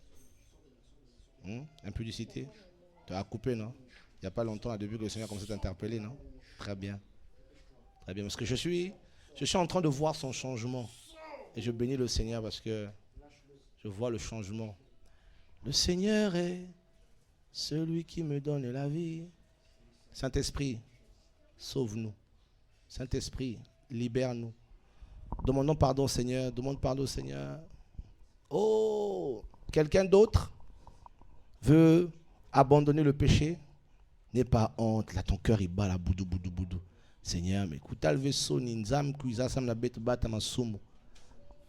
Impudicité. Tu as coupé, non? Il n'y a pas longtemps, depuis que le Seigneur a commencé à t'interpeller, non? Très bien. Très bien. Parce que je suis en train de voir son changement. Et je bénis le Seigneur parce que je vois le changement. Le Seigneur est celui qui me donne la vie. Saint-Esprit, sauve-nous. Saint-Esprit, libère-nous. Demandons pardon au Seigneur. Demande pardon au Seigneur. Oh, quelqu'un d'autre veut abandonner le péché? N'aie pas honte. Là, ton cœur, il bat la boudou, boudou, boudou. Seigneur, mais écoute,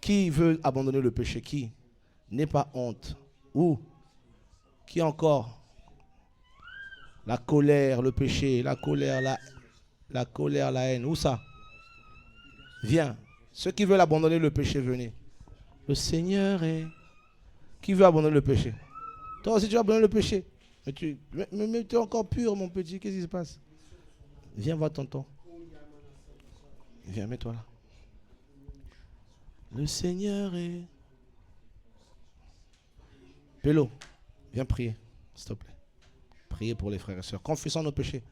qui veut abandonner le péché? Qui? N'aie pas honte. Où? Qui encore? La colère, le péché, la colère, la haine. Où ça? Viens. Ceux qui veulent abandonner le péché, venez. Le Seigneur est... Qui veut abandonner le péché? Toi aussi, tu vas abandonner le péché. Mais tu es encore pur, mon petit. Qu'est-ce qui se passe? Viens voir tonton. Viens, mets-toi là. Le Seigneur est... Pélo, viens prier, s'il te plaît. Priez pour les frères et sœurs. Confessons nos péchés.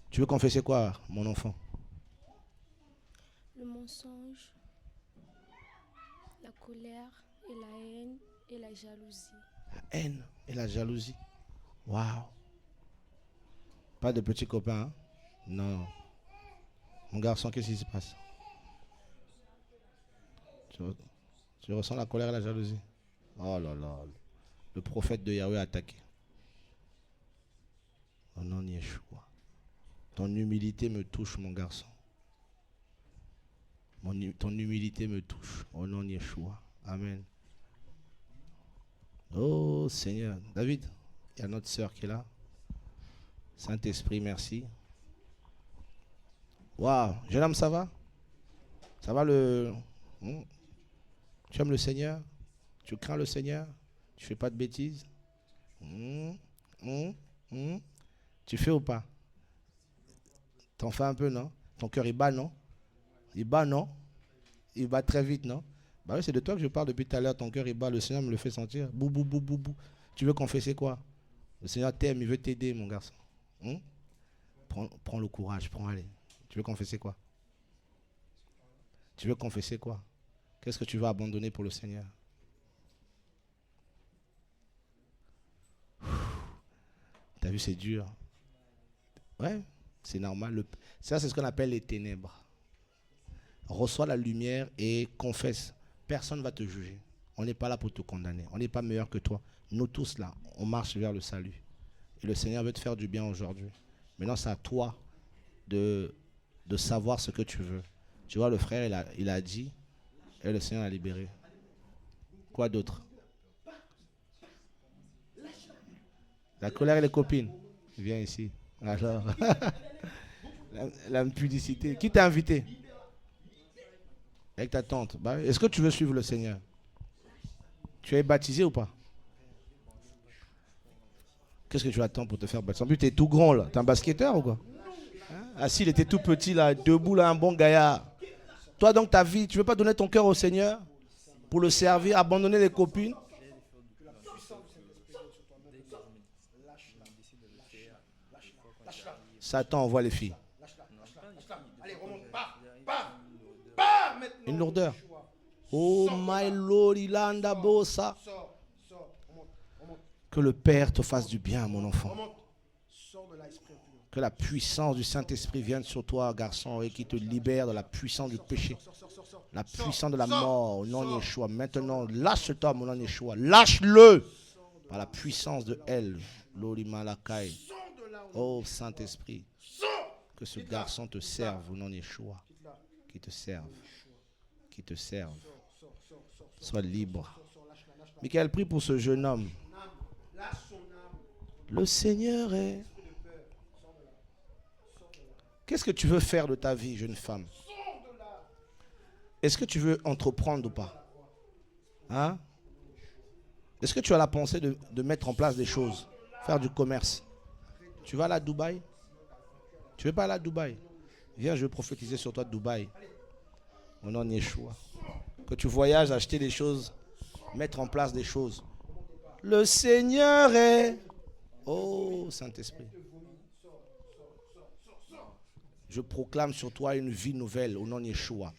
Tu veux confesser quoi, mon enfant? Le mensonge, la colère et la haine et la jalousie. La haine et la jalousie. Waouh. Pas de petits copains, hein? Non. Mon garçon, qu'est-ce qui se passe? Tu ressens la colère et la jalousie? Oh là là. Le prophète de Yahweh a attaqué. Au nom de Yeshua. Ton humilité me touche, mon garçon. Ton humilité me touche. Au nom de Yeshua. Amen. Oh Seigneur. David, il y a notre sœur qui est là. Saint-Esprit, merci. Waouh. Jeune homme, ça va? Ça va le... Tu aimes le Seigneur? Tu crains le Seigneur? Tu fais pas de bêtises? Tu fais ou pas? T'en fais un peu, non? Ton cœur, il bat, non? Il bat, non? Il bat très vite, non? Bah oui, c'est de toi que je parle depuis tout à l'heure. Ton cœur, il bat. Le Seigneur me le fait sentir. Bou, bou, bou, bou, bou. Tu veux confesser quoi? Le Seigneur t'aime, il veut t'aider, mon garçon. Prends le courage, allez. Tu veux confesser quoi? Tu veux confesser quoi? Qu'est-ce que tu vas abandonner pour le Seigneur? T'as vu, c'est dur. Ouais, c'est normal. Ça, c'est ce qu'on appelle les ténèbres. Reçois la lumière et confesse. Personne ne va te juger. On n'est pas là pour te condamner. On n'est pas meilleur que toi. Nous tous là, on marche vers le salut. Et le Seigneur veut te faire du bien aujourd'hui. Maintenant, c'est à toi de savoir ce que tu veux. Tu vois, le frère, il a dit, et le Seigneur l'a libéré. Quoi d'autre? La colère et les copines. Viens ici. Alors, l'impudicité. Qui t'a invité? Avec ta tante. Bah, est-ce que tu veux suivre le Seigneur? Tu es baptisé ou pas? Qu'est-ce que tu attends pour te faire baptiser? En plus, tu es tout grand là. Tu es un basketteur ou quoi? Ah, si, il était tout petit là, debout là, un bon gaillard. Toi, donc, ta vie, tu ne veux pas donner ton cœur au Seigneur pour le servir, abandonner les copines? Satan envoie les filles. Une lourdeur. Oh my Lord, Ilanda Bossa. Que le Père te fasse du bien, mon enfant. Que la puissance du Saint-Esprit vienne sur toi, garçon, et qui te libère de la puissance du péché. La puissance de la mort, au nom de Yeshua. Maintenant, lâche-toi, mon nom de Yeshua. Lâche-le par la puissance de elle. L'Olimalakai. Oh Saint-Esprit. Que ce garçon te serve au nom de Yeshua. Qui te serve. Qui te serve. Sois libre. Michael, prie pour ce jeune homme. Le Seigneur est... Qu'est-ce que tu veux faire de ta vie, jeune femme? Est-ce que tu veux entreprendre ou pas? Hein? Est-ce que tu as la pensée de mettre en place des choses? Faire du commerce? Tu vas aller à Dubaï? Tu veux pas aller à Dubaï? Viens, je veux prophétiser sur toi de Dubaï. Au nom de Yeshua. Que tu voyages, acheter des choses, mettre en place des choses. Le Seigneur est... Oh, Saint-Esprit. Je proclame sur toi une vie nouvelle au nom de Yeshua.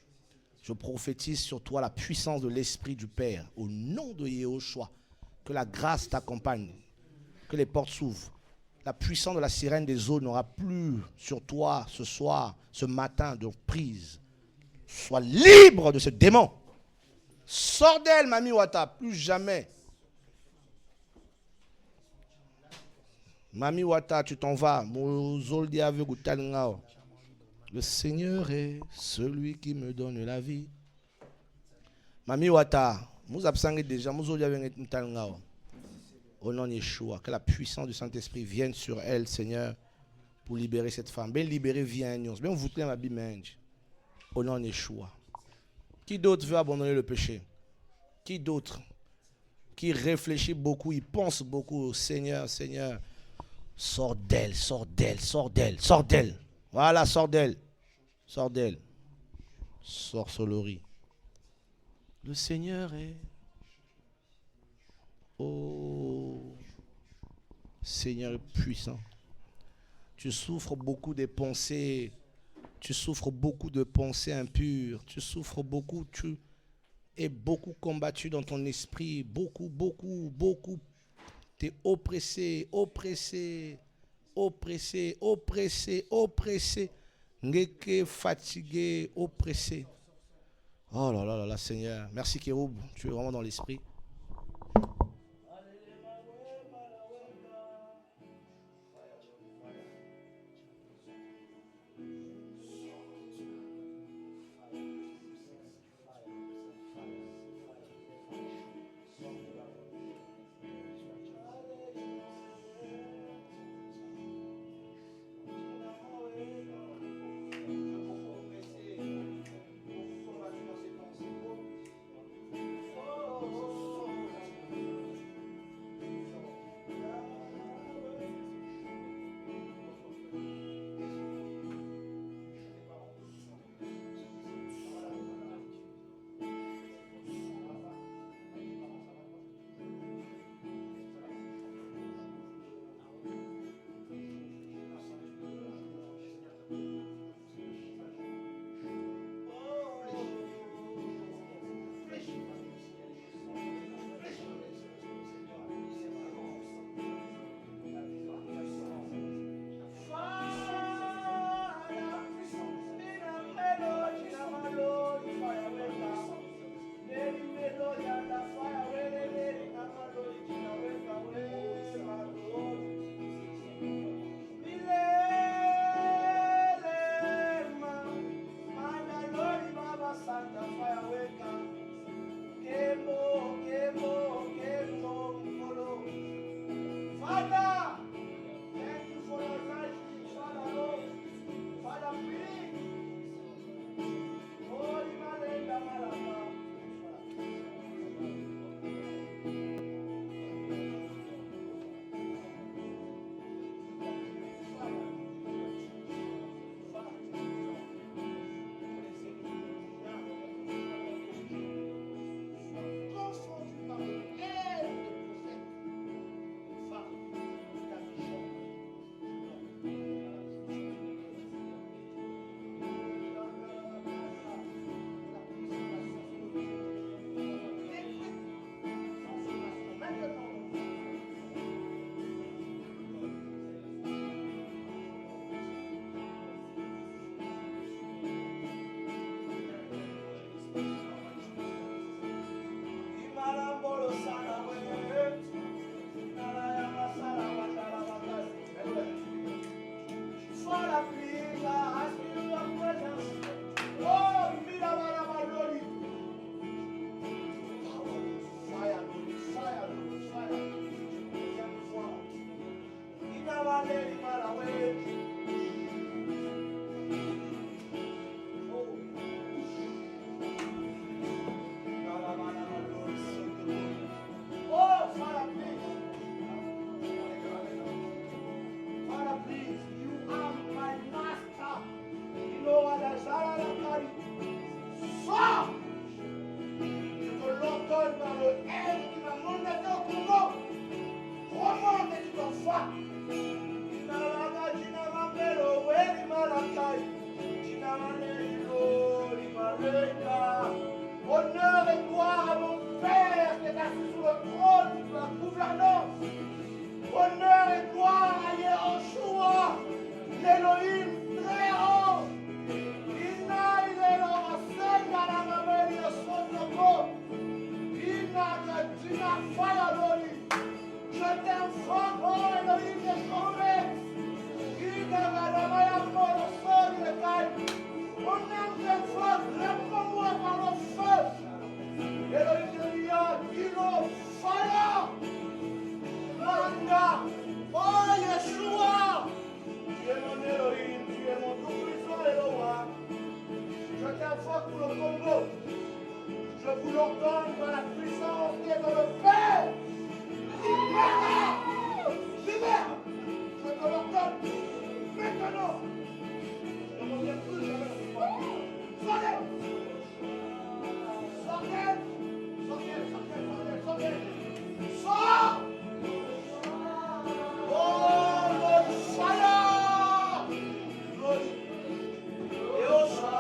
Je prophétise sur toi la puissance de l'Esprit du Père au nom de Yeshua. Que la grâce t'accompagne. Que les portes s'ouvrent. La puissance de la sirène des eaux n'aura plus sur toi ce soir, ce matin de prise. Sois libre de ce démon. Sors d'elle, Mami Wata, plus jamais. Mami Wata, tu t'en vas. Le Seigneur est celui qui me donne la vie. Mami Wata, nous absents déjà. Au nom de Yeshua, que la puissance du Saint-Esprit vienne sur elle, Seigneur, pour libérer cette femme. Bien libérer, viens, nous. Bien vous ma bimenge. Au nom de Yeshua. Qui d'autre veut abandonner le péché? Qui d'autre? Qui réfléchit beaucoup, il pense beaucoup. Seigneur, Seigneur, sors d'elle, sors d'elle, sors d'elle, sors d'elle. Voilà, sors d'elle. Sors d'elle. Sors Solori. Le Seigneur est... Oh, Seigneur puissant. Tu souffres beaucoup des pensées. Tu souffres beaucoup de pensées impures. Tu souffres beaucoup. Tu es beaucoup combattu dans ton esprit. Beaucoup, beaucoup, beaucoup. Tu es oppressé, oppressé, oppressé, oppressé, oppressé. Ngeke, fatigué, oppressé. Oh là là là là, Seigneur. Merci Kéroub. Tu es vraiment dans l'esprit. gouvernance. Honneur et gloire à Yahushua, l'Élohim très haut. Ina ilelo wasenga na mabeli yosotoko. Ina katina fire lori. Je t'informe, oh Elohim des promesses. Ina gadamaya moro sori le kai. On aime tes forces, réponds-moi par le feu. Elohim de Lia, Kilo, fire. Manda, oh Yeshua. Tu es mon Elohim, tu es mon tout-puissant Elohim. Je t'informe pour le Congo. Je vous l'ordonne par la puissance qui est dans le Père. Libère! Libère! Je te l'ordonne maintenant. Je ne reviens plus jamais. Sortez! Sortez! Sortez! Sortez! Sortez! Sors! Oh, le fire! Glory! Yehoshua!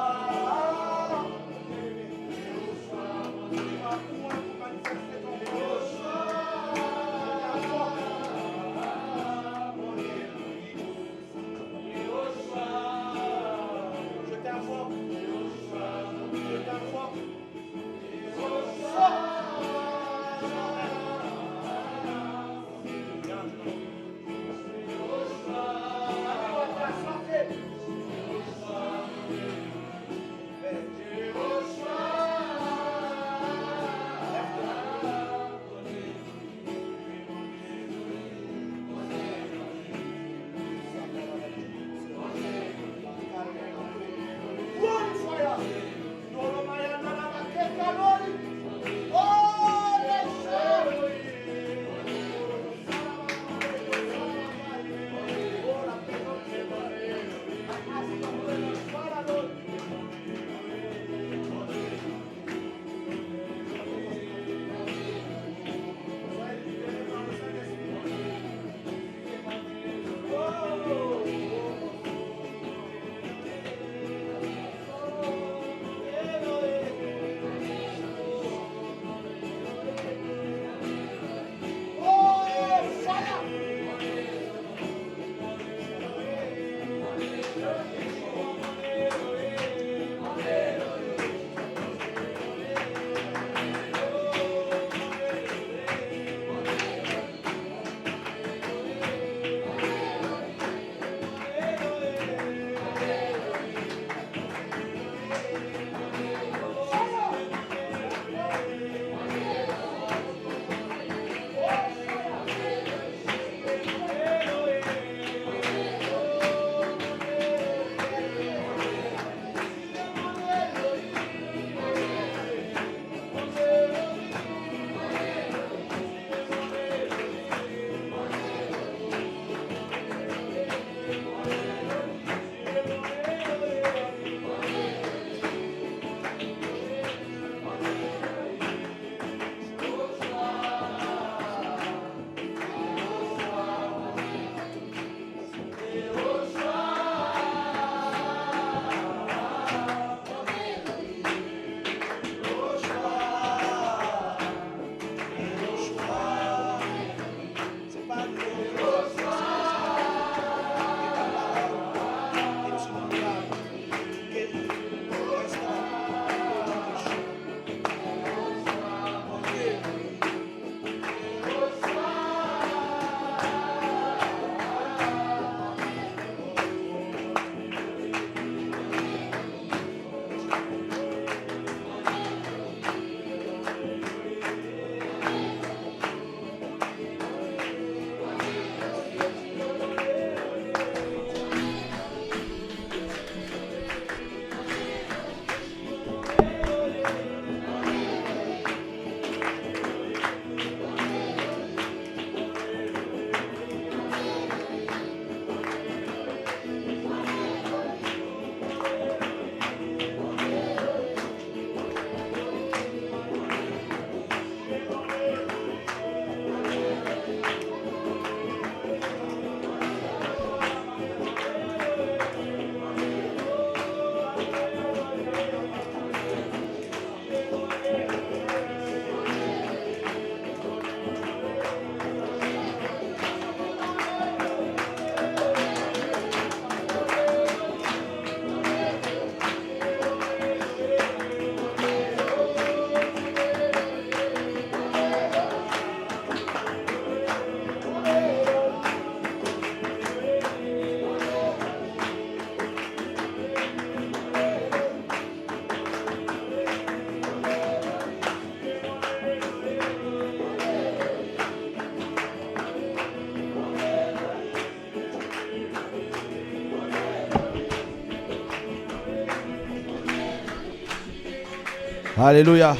Alléluia.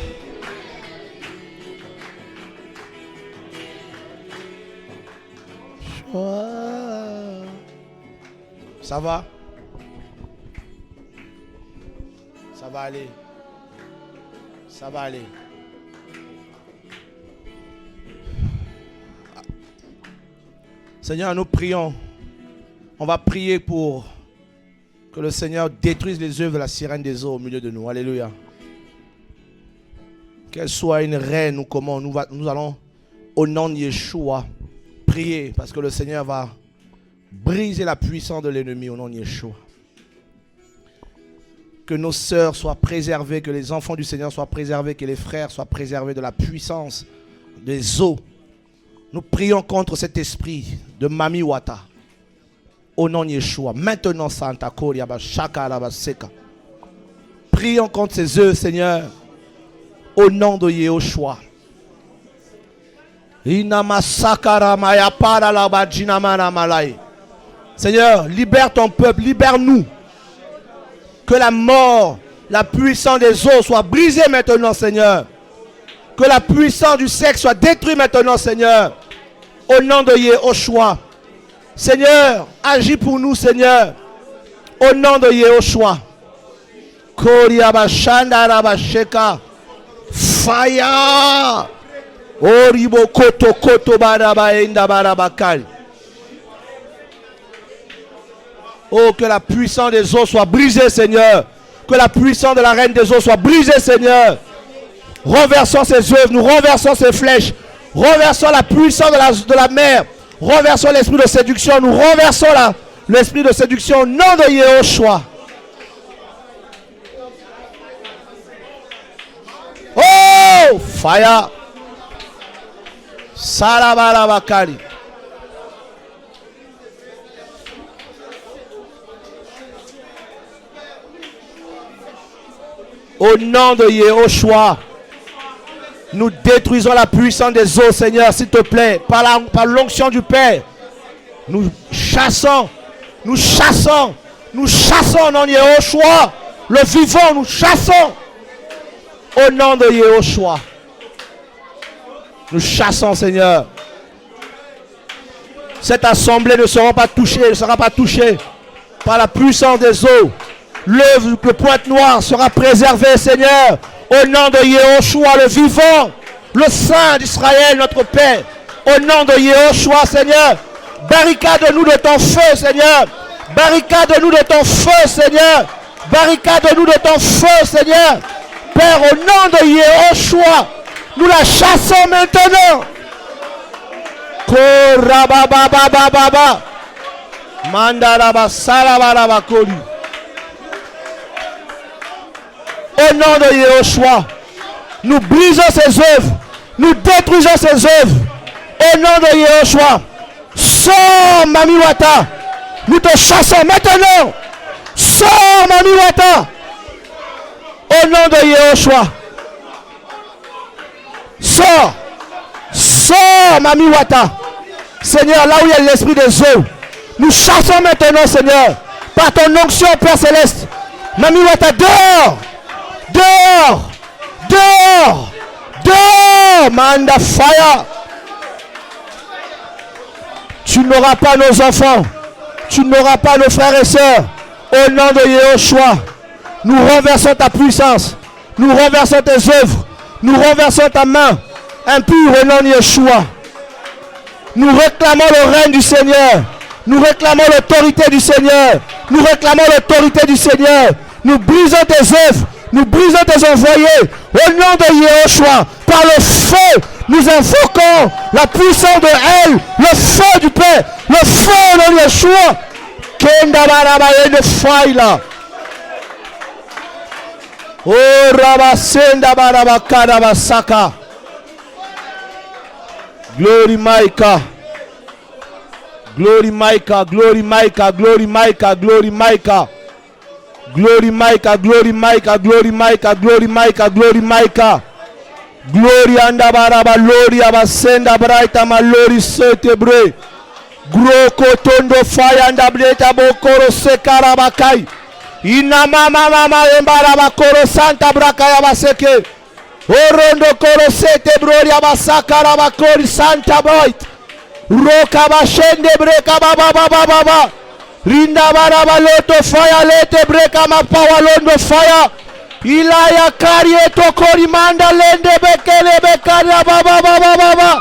Ça va? Ça va aller. Ça va aller. Seigneur, nous prions. On va prier pour que le Seigneur détruise les œuvres de la sirène des eaux au milieu de nous. Alléluia. Qu'elle soit une reine ou comment, nous allons, au nom de Yeshua, prier parce que le Seigneur va briser la puissance de l'ennemi au nom de Yeshua. Que nos sœurs soient préservées, que les enfants du Seigneur soient préservés, que les frères soient préservés de la puissance des eaux. Nous prions contre cet esprit de Mami Wata. Au nom de Yeshua. Maintenant, Santa Koria, Shaka, Seka. Prions contre ces œufs, Seigneur. Au nom de Yeshua. Seigneur, libère ton peuple, libère-nous. Que la mort, la puissance des eaux soit brisée maintenant, Seigneur. Que la puissance du sexe soit détruite maintenant, Seigneur. Au nom de Yeshua. Seigneur, agis pour nous, Seigneur. Au nom de Yeshua. Fire. Oribo koto koto baraba enda barabakal. Oh, que la puissance des eaux soit brisée, Seigneur. Que la puissance de la reine des eaux soit brisée, Seigneur. Renversons ses œuvres, nous renversons ses flèches. Renversons la puissance de la mer. Renversons l'esprit de séduction. Nous renversons l'esprit de séduction au nom de Yeshua. Oh, fire. Salabalabakali. Au nom de Yeshua, nous détruisons la puissance des eaux, Seigneur, s'il te plaît, par l'onction du Père. Nous chassons au nom de Yeshua, le vivant, nous chassons au nom de Yeshua. Nous chassons, Seigneur. Cette assemblée ne sera pas touchée par la puissance des eaux. L'œuvre de Pointe Noire sera préservée, Seigneur, au nom de Yeshua, le vivant, le Saint d'Israël, notre Père. Au nom de Yeshua, Seigneur, barricade-nous de ton feu, Seigneur. Barricade-nous de ton feu, Seigneur. Barricade-nous de ton feu, Seigneur. Père, au nom de Yeshua, nous la chassons maintenant. Korabababababa. Mandaraba salabalabakoli. Au nom de Yeshua, nous brisons ses œuvres, nous détruisons ses œuvres. Au nom de Yeshua, sors Mami Wata, nous te chassons maintenant. Sors Mami Wata. Au nom de Yeshua, sors Mami Wata. Seigneur, là où il y a l'esprit des eaux, nous chassons maintenant, Seigneur, par ton onction, Père Céleste. Mami Wata, dehors. Dehors, dehors, dehors, Manda fire. Tu n'auras pas nos enfants, tu n'auras pas nos frères et sœurs. Au nom de Yeshua, nous renversons ta puissance, nous renversons tes œuvres, nous renversons ta main impure au nom de Yeshua. Nous réclamons le règne du Seigneur, nous réclamons l'autorité du Seigneur, nous réclamons l'autorité du Seigneur. Nous brisons tes œuvres. Nous brisons tes envoyés au nom de Yeshua. Par le feu, nous invoquons la puissance de elle, le feu du Père, le feu de Yeshua. Kenda barabaye de faila. Oh rabasenda barabakada basaka. Glory Micah. Glory Micah, glory Micah, glory Micah, glory Micah. Glory Micah, glory Micah, glory Micah, glory Micah, glory Micah. Glory anda baraba lori abasenda braita malori setebre. Gro kotondo fire anda bleta bokoro sekarabakai. Inamama mama embara bakoro santa braka ya baseke. Orondo koro sete broria basakara bakori santa boit. Roka bashende breka baba baba baba. Rinda baraba loto fire lete breka mapawa londo fire. Ilaya karie tokori manda lende bekele bekara baba baba baba.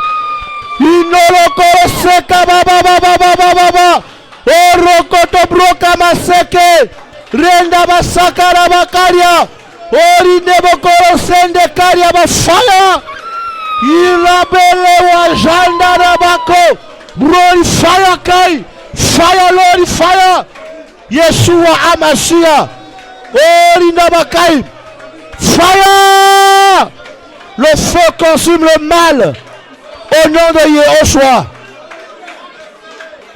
Inolo koro seka baba baba baba baba. Orokoto broka maseke. Renda basakara bakaria. Orinde bokoro sende karia basaya. Irabele wa janda rabako. Broli fire kai. Fire Lord fire. Yeshua Amashia. Orinda bakai. Fire. Le feu consume le mal. Au nom de Yehoshua.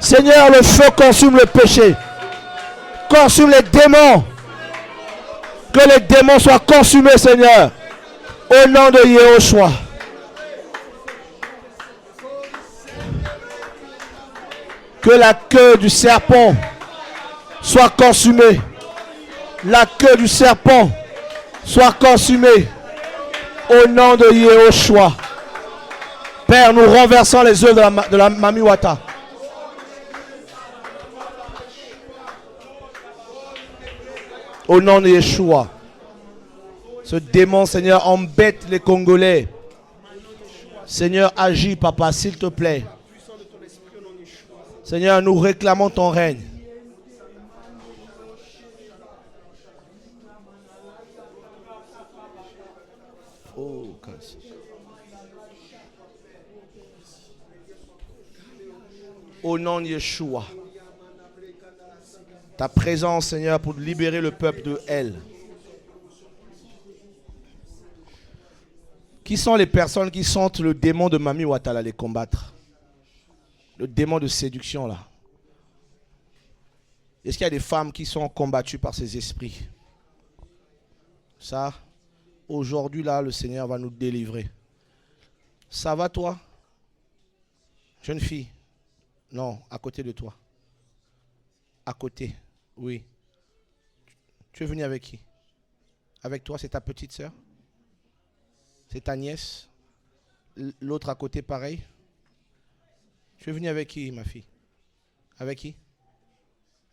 Seigneur, le feu consume le péché. Consume les démons. Que les démons soient consumés, Seigneur. Au nom de Yehoshua. Que la queue du serpent soit consumée. La queue du serpent soit consumée. Au nom de Yehoshua. Père, nous renversons les œuvres de la Mami Wata. Au nom de Yeshua. Ce démon, Seigneur, embête les Congolais. Seigneur, agis, papa, s'il te plaît. Seigneur, nous réclamons ton règne. Oh, au nom de Yeshua. Ta présence, Seigneur, pour libérer le peuple de elle. Qui sont les personnes qui sentent le démon de Mami Watala les combattre? Le démon de séduction là. Est-ce qu'il y a des femmes qui sont combattues par ces esprits? Ça, aujourd'hui là, le Seigneur va nous délivrer. Ça va toi? Jeune fille? Non, à côté de toi. À côté, oui. Tu es venue avec qui? Avec toi, c'est ta petite sœur? C'est ta nièce? L'autre à côté, pareil? Tu es venue avec qui, ma fille? Avec qui?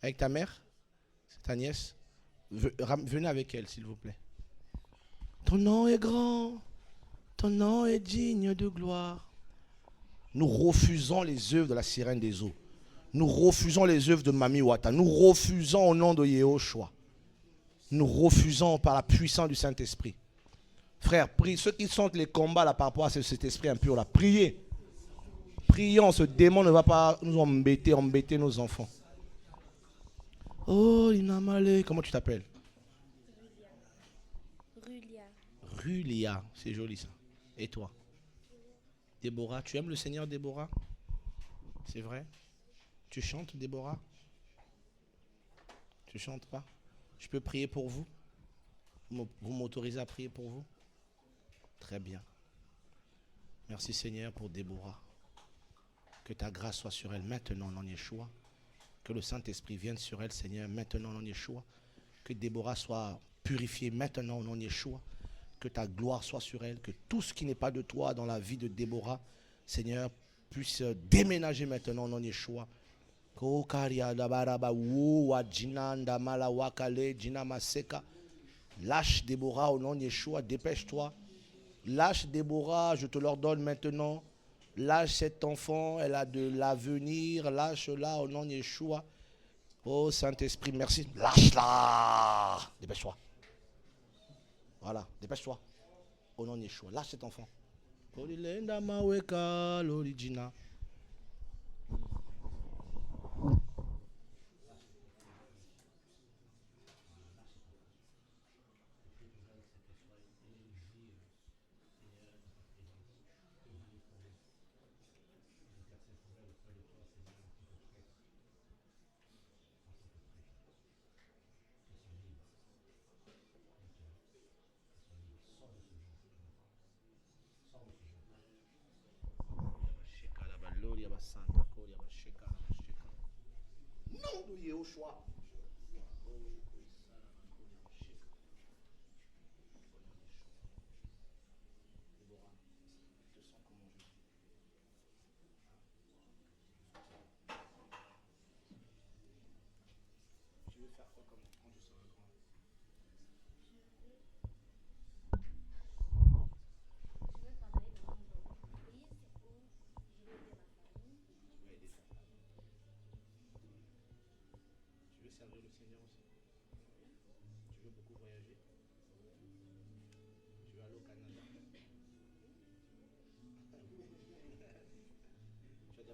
Avec ta mère? C'est ta nièce? Venez avec elle, s'il vous plaît. Ton nom est grand. Ton nom est digne de gloire. Nous refusons les œuvres de la sirène des eaux. Nous refusons les œuvres de Mami Wata. Nous refusons au nom de Yehoshua. Nous refusons par la puissance du Saint-Esprit. Frère, prie. Ceux qui sentent les combats là, par rapport à cet esprit impur là, priez. Prions, ce démon ne va pas nous embêter nos enfants. Oh, Inamale, comment tu t'appelles? Rulia. Rulia, c'est joli ça. Et toi? Déborah, tu aimes le Seigneur, Déborah? C'est vrai? Tu chantes, Déborah? Tu chantes pas? Je peux prier pour vous? Vous m'autorisez à prier pour vous? Très bien. Merci Seigneur pour Déborah. Que ta grâce soit sur elle maintenant en Yeshua. Que le Saint-Esprit vienne sur elle, Seigneur, maintenant en Yeshua. Que Déborah soit purifiée maintenant en Yeshua. Que ta gloire soit sur elle. Que tout ce qui n'est pas de toi dans la vie de Déborah, Seigneur, puisse déménager maintenant en Yeshua. Lâche Déborah au nom de Yeshua, dépêche-toi. Lâche Déborah, je te l'ordonne maintenant. Lâche cet enfant, elle a de l'avenir. Lâche-la au nom de Yeshua. Oh Saint-Esprit, merci. Lâche-la. Dépêche-toi. Voilà, dépêche-toi. Au nom de Yeshua, lâche cet enfant. Nom de Yehoshua.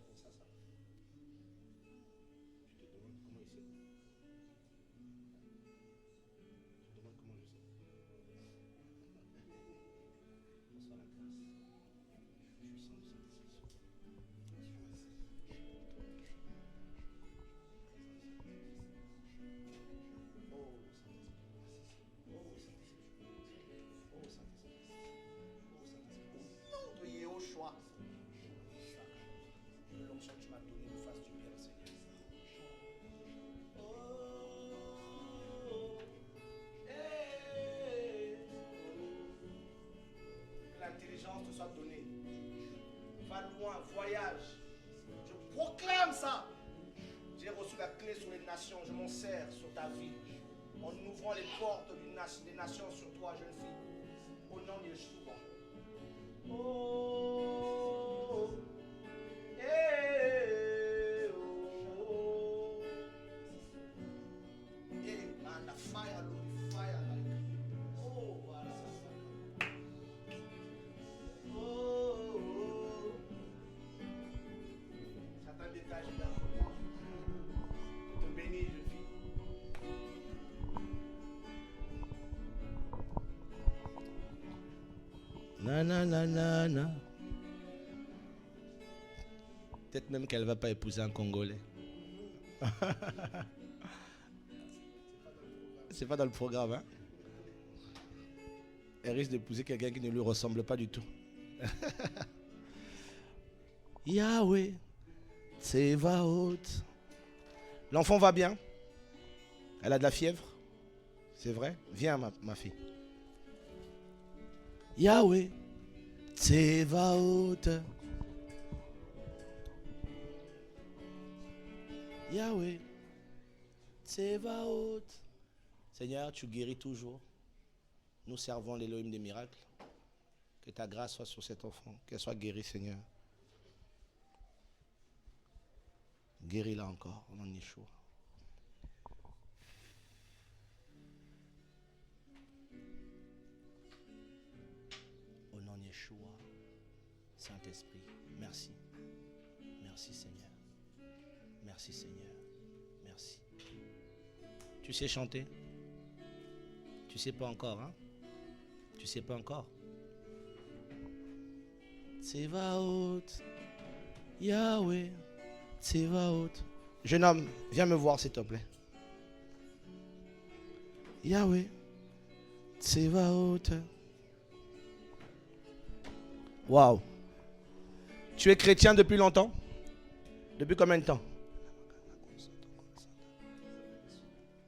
déjà pensé à ça? Je te demande comment il sait. Je te demande comment je sais. Reçois la grâce. Puissant du Saint-Esprit. Nom de Yehoshua. Que l'onction que tu m'as donnée me fasse du bien, Seigneur. Que l'intelligence te soit donnée. Va loin, voyage. Je proclame ça. J'ai reçu la clé sur les nations. Je m'en sers sur ta vie. En ouvrant les portes des nations sur toi, jeune fille. Au nom de Yeshua. Oh, eh, oh. Hey, man, the fire, Lord, the fire, like, oh, voilà. Oh, certains détails, je garde pour moi. Je te bénis, jeune fille. Na na na na na. Peut-être même qu'elle ne va pas épouser un Congolais. C'est pas dans le programme, hein? Elle risque d'épouser quelqu'un qui ne lui ressemble pas du tout. Yahweh, Tsevaot. L'enfant va bien? Elle a de la fièvre? C'est vrai? Viens, ma fille. Yahweh, Tsevaot. Yahweh, Tsevaot. Seigneur, tu guéris toujours. Nous servons l'Élohim des miracles. Que ta grâce soit sur cet enfant. Qu'elle soit guérie, Seigneur. Guéris-la encore, au nom de Yeshua. Au nom de Yeshua, Saint-Esprit, merci. Merci, Seigneur. Merci, Seigneur. Merci. Tu sais chanter? Tu sais pas encore, hein? Tu sais pas encore? Tsevaot, Yahweh, Tsevaot. Jeune homme, viens me voir s'il te plaît. Yahweh, Tsevaot. Waouh. Tu es chrétien depuis longtemps? Depuis combien de temps?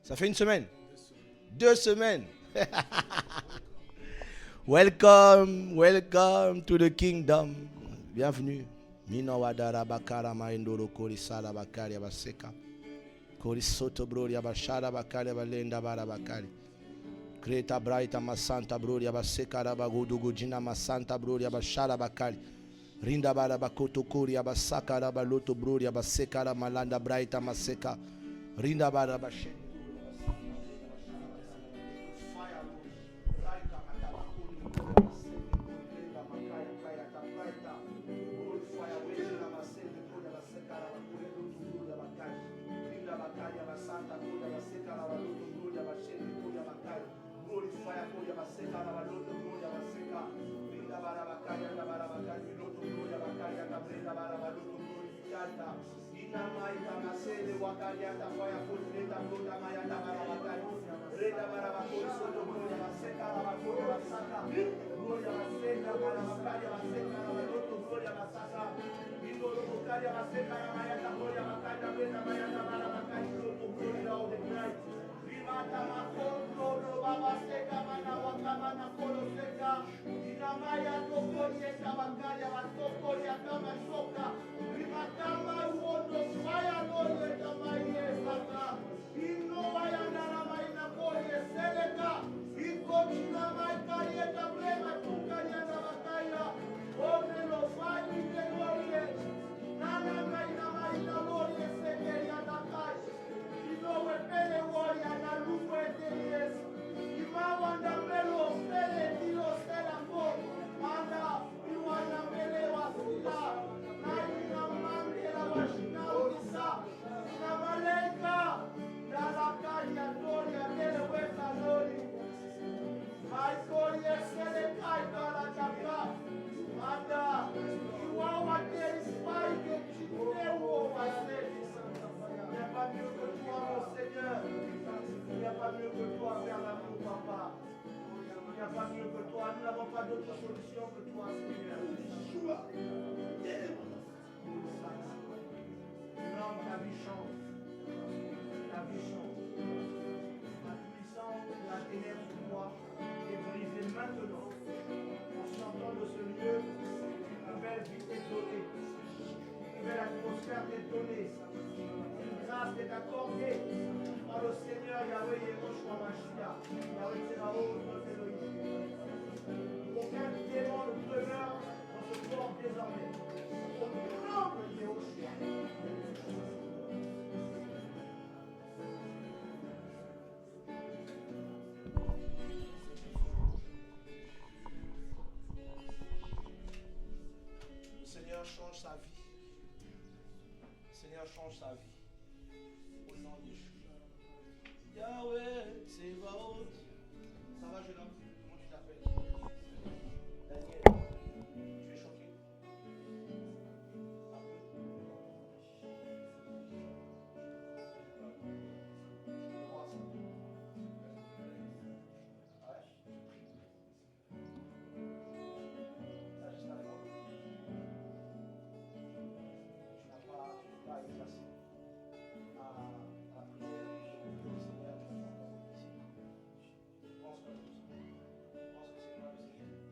Ça fait une semaine? 2 semaines. Welcome, welcome to the kingdom. Bienvenue. Mino wadara bakara maindoro kori sala bakari abaseka. Kori soto brori abashara bakari abalenda bara bakari. Kreta braita masanta brori abaseka rabagudu gujina masanta brori abashara bakari. Rinda bara bakoto kori abasaka rabaloto brori abaseka ramalanda braita maseka. Rinda bara bashe. d'autre solution que toi, Seigneur. Yeshua. Non, ta vie change. La vie change. La puissance de la ténèbre sur toi est brisée maintenant. En sortant de ce lieu, une nouvelle vie t'est donnée. Une nouvelle atmosphère t'est donnée. Une grâce t'est accordée par le Seigneur Yahweh Yehoshua Mashiach. Yahweh Tsebaoth, notre Elohim. Aucun démon ne demeure dans ce corps désormais. Au nom de Yehoshua. Le Seigneur change sa vie. Le Seigneur change sa vie. Au nom de Yeshua. Yahweh, Tsebaoth. Ça va, jeune homme? Comment tu t'appelles? Daniel. Tu es choqué? Un peu? Crois ça. Ouais, je prie. Ça juste avec moi. Tu n'as pas effacé à la prière du Seigneur, tu vas t'entendre ici. Je pense que c'est toi le Seigneur.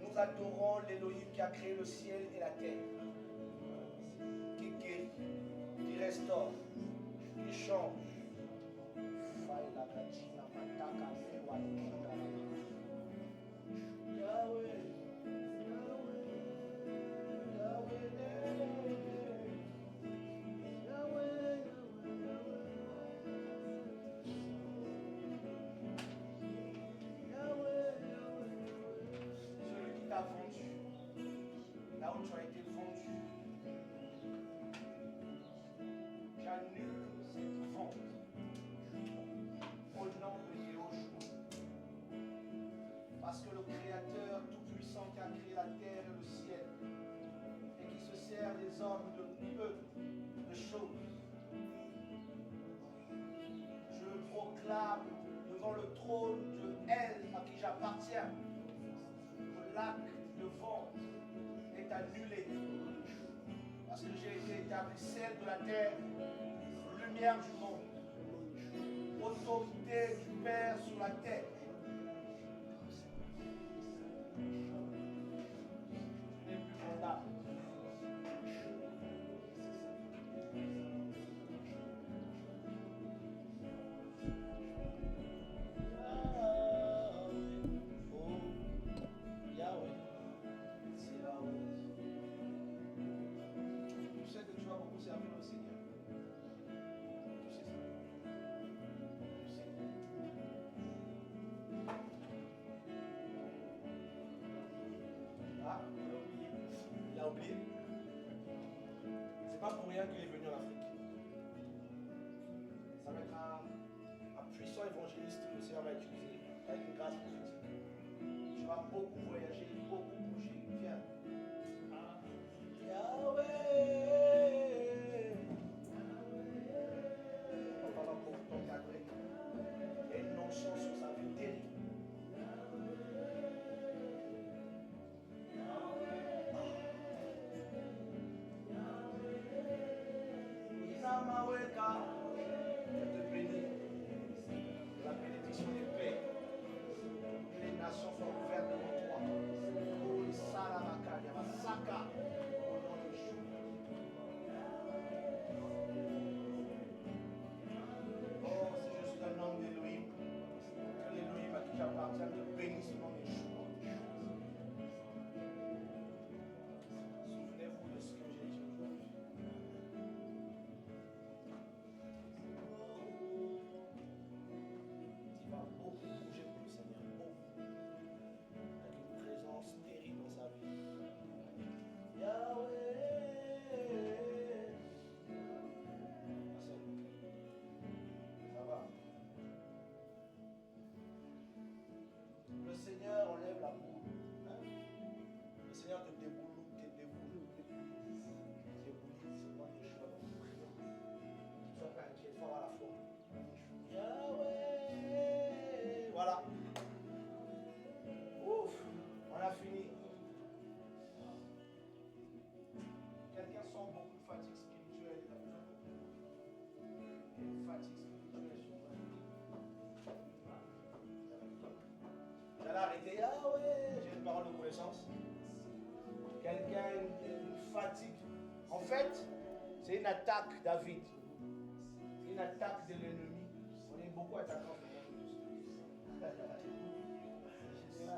Nous adorons l'Élohim qui a créé le ciel et la terre, qui guérit, qui restaure, qui change. Celui qui t'a vendu, là où tu as été vendu, j'annule cette vente au nom de Yahushua. Parce que le Créateur Tout-Puissant qui a créé la terre et le ciel et qui se sert des hommes de peu de choses, je proclame devant le trône de elle à qui j'appartiens que l'acte de vente est annulé. Parce que j'ai été établi celle de la terre, lumière du monde, autorité du Père sur la terre. Je n'ai plus mon âme. Oublié. C'est pas pour rien qu'il est venu en Afrique. Ça va être un puissant évangéliste que le Seigneur va utiliser avec une grâce prophétique. Tu vas beaucoup voyager, beaucoup bouger. Viens. Yahweh. Papa va pour t'encadrer. Il y a une notion sur sa vie terrible. Je te bénis. La bénédiction des paix. Que les nations soient ouvertes devant toi. Au nom de Jésus. Oh, si je suis un homme d'Élohim, que l'Élohim à qui j'appartiens te bénisse au nom de Jésus. Souvenez-vous de ce que j'ai dit aujourd'hui. Tu vas beaucoup bouger pour le Seigneur, beaucoup. Avec une présence terrible dans sa vie. Yahweh. Ça va. Le Seigneur enlève la boule. Hein? Le Seigneur te déboule, déboulise moi des choses. Ne sois pas inquiet, fort à la fois. Yahweh. Voilà. Ouf, on a fini. Quelqu'un sent beaucoup de fatigue spirituelle. Une fatigue spirituelle. Vous allez arrêter. Yahweh. J'ai une parole de connaissance. Quelqu'un a une fatigue. En fait, c'est une attaque, David. C'est une attaque de l'ennemi. On est beaucoup attaquants.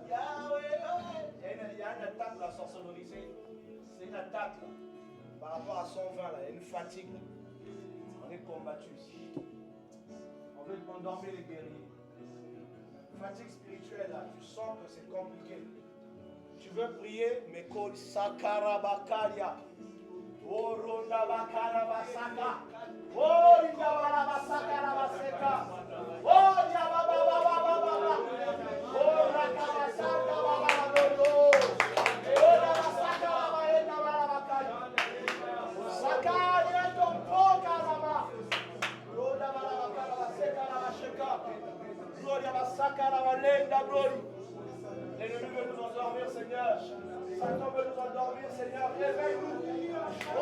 Yahweh, il y a une attaque de la sorcellerie. C'est une attaque là. Par rapport à son vin, là. Il y a une fatigue. Là. On est combattu ici. On veut endormir les guerriers. Fatigue spirituelle là. Tu sens que c'est compliqué. Tu veux prier, mais call Sakarabakaria. Orunda Bakarabasaka. Oh, Yabarabasaka. Oh, Yabababababa. Oh, Rakabasaka Bababo. Oh, Rabasaka Babaenda Barabakaya. Sakaya Tompoka Rama. Oh, Yabarabasaka Rabasheka. Gloria Basaka Rabalenda Glory. L'ennemi veut nous endormir, Seigneur. Satan veut nous endormir, Seigneur. Réveille-nous. Oh,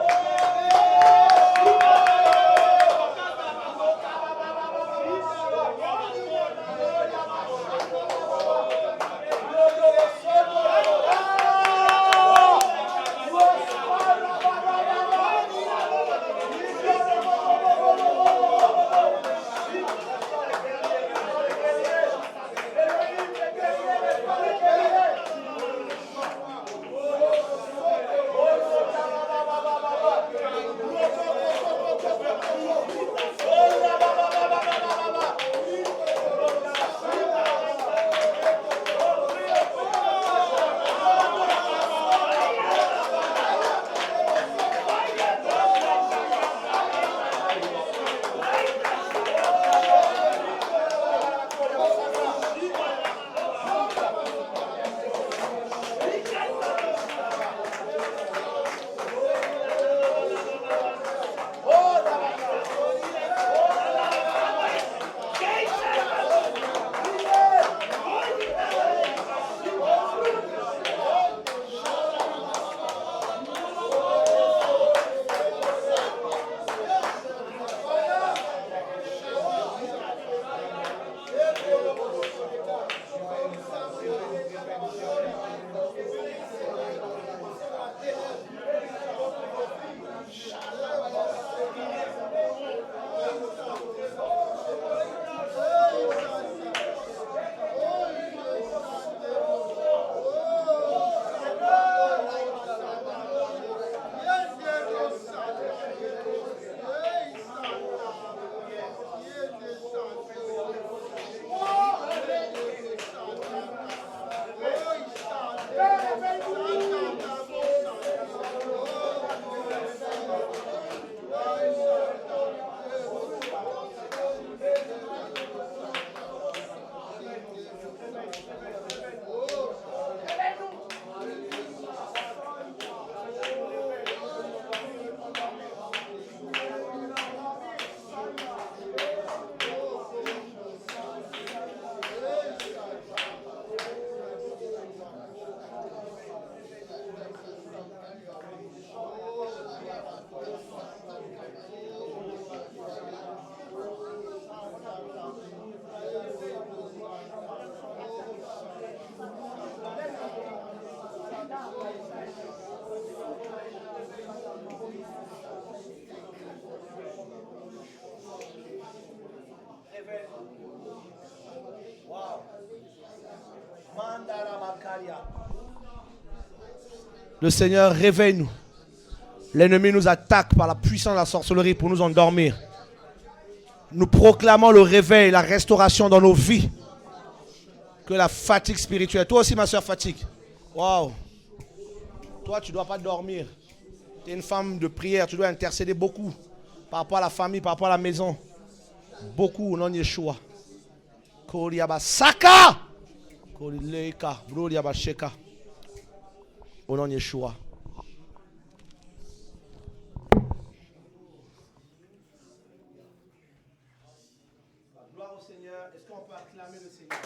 Le Seigneur, réveille-nous. L'ennemi nous attaque par la puissance de la sorcellerie pour nous endormir. Nous proclamons le réveil, la restauration dans nos vies. Que la fatigue spirituelle. Toi aussi, ma soeur, fatigue. Waouh. Toi, tu ne dois pas dormir. Tu es une femme de prière. Tu dois intercéder beaucoup. Par rapport à la famille, par rapport à la maison. Beaucoup au nom de Yeshua. Koriaba Saka. Korileika. Broliaba Sheka. Au nom de Yeshua. Gloire au Seigneur. Est-ce qu'on peut acclamer le Seigneur?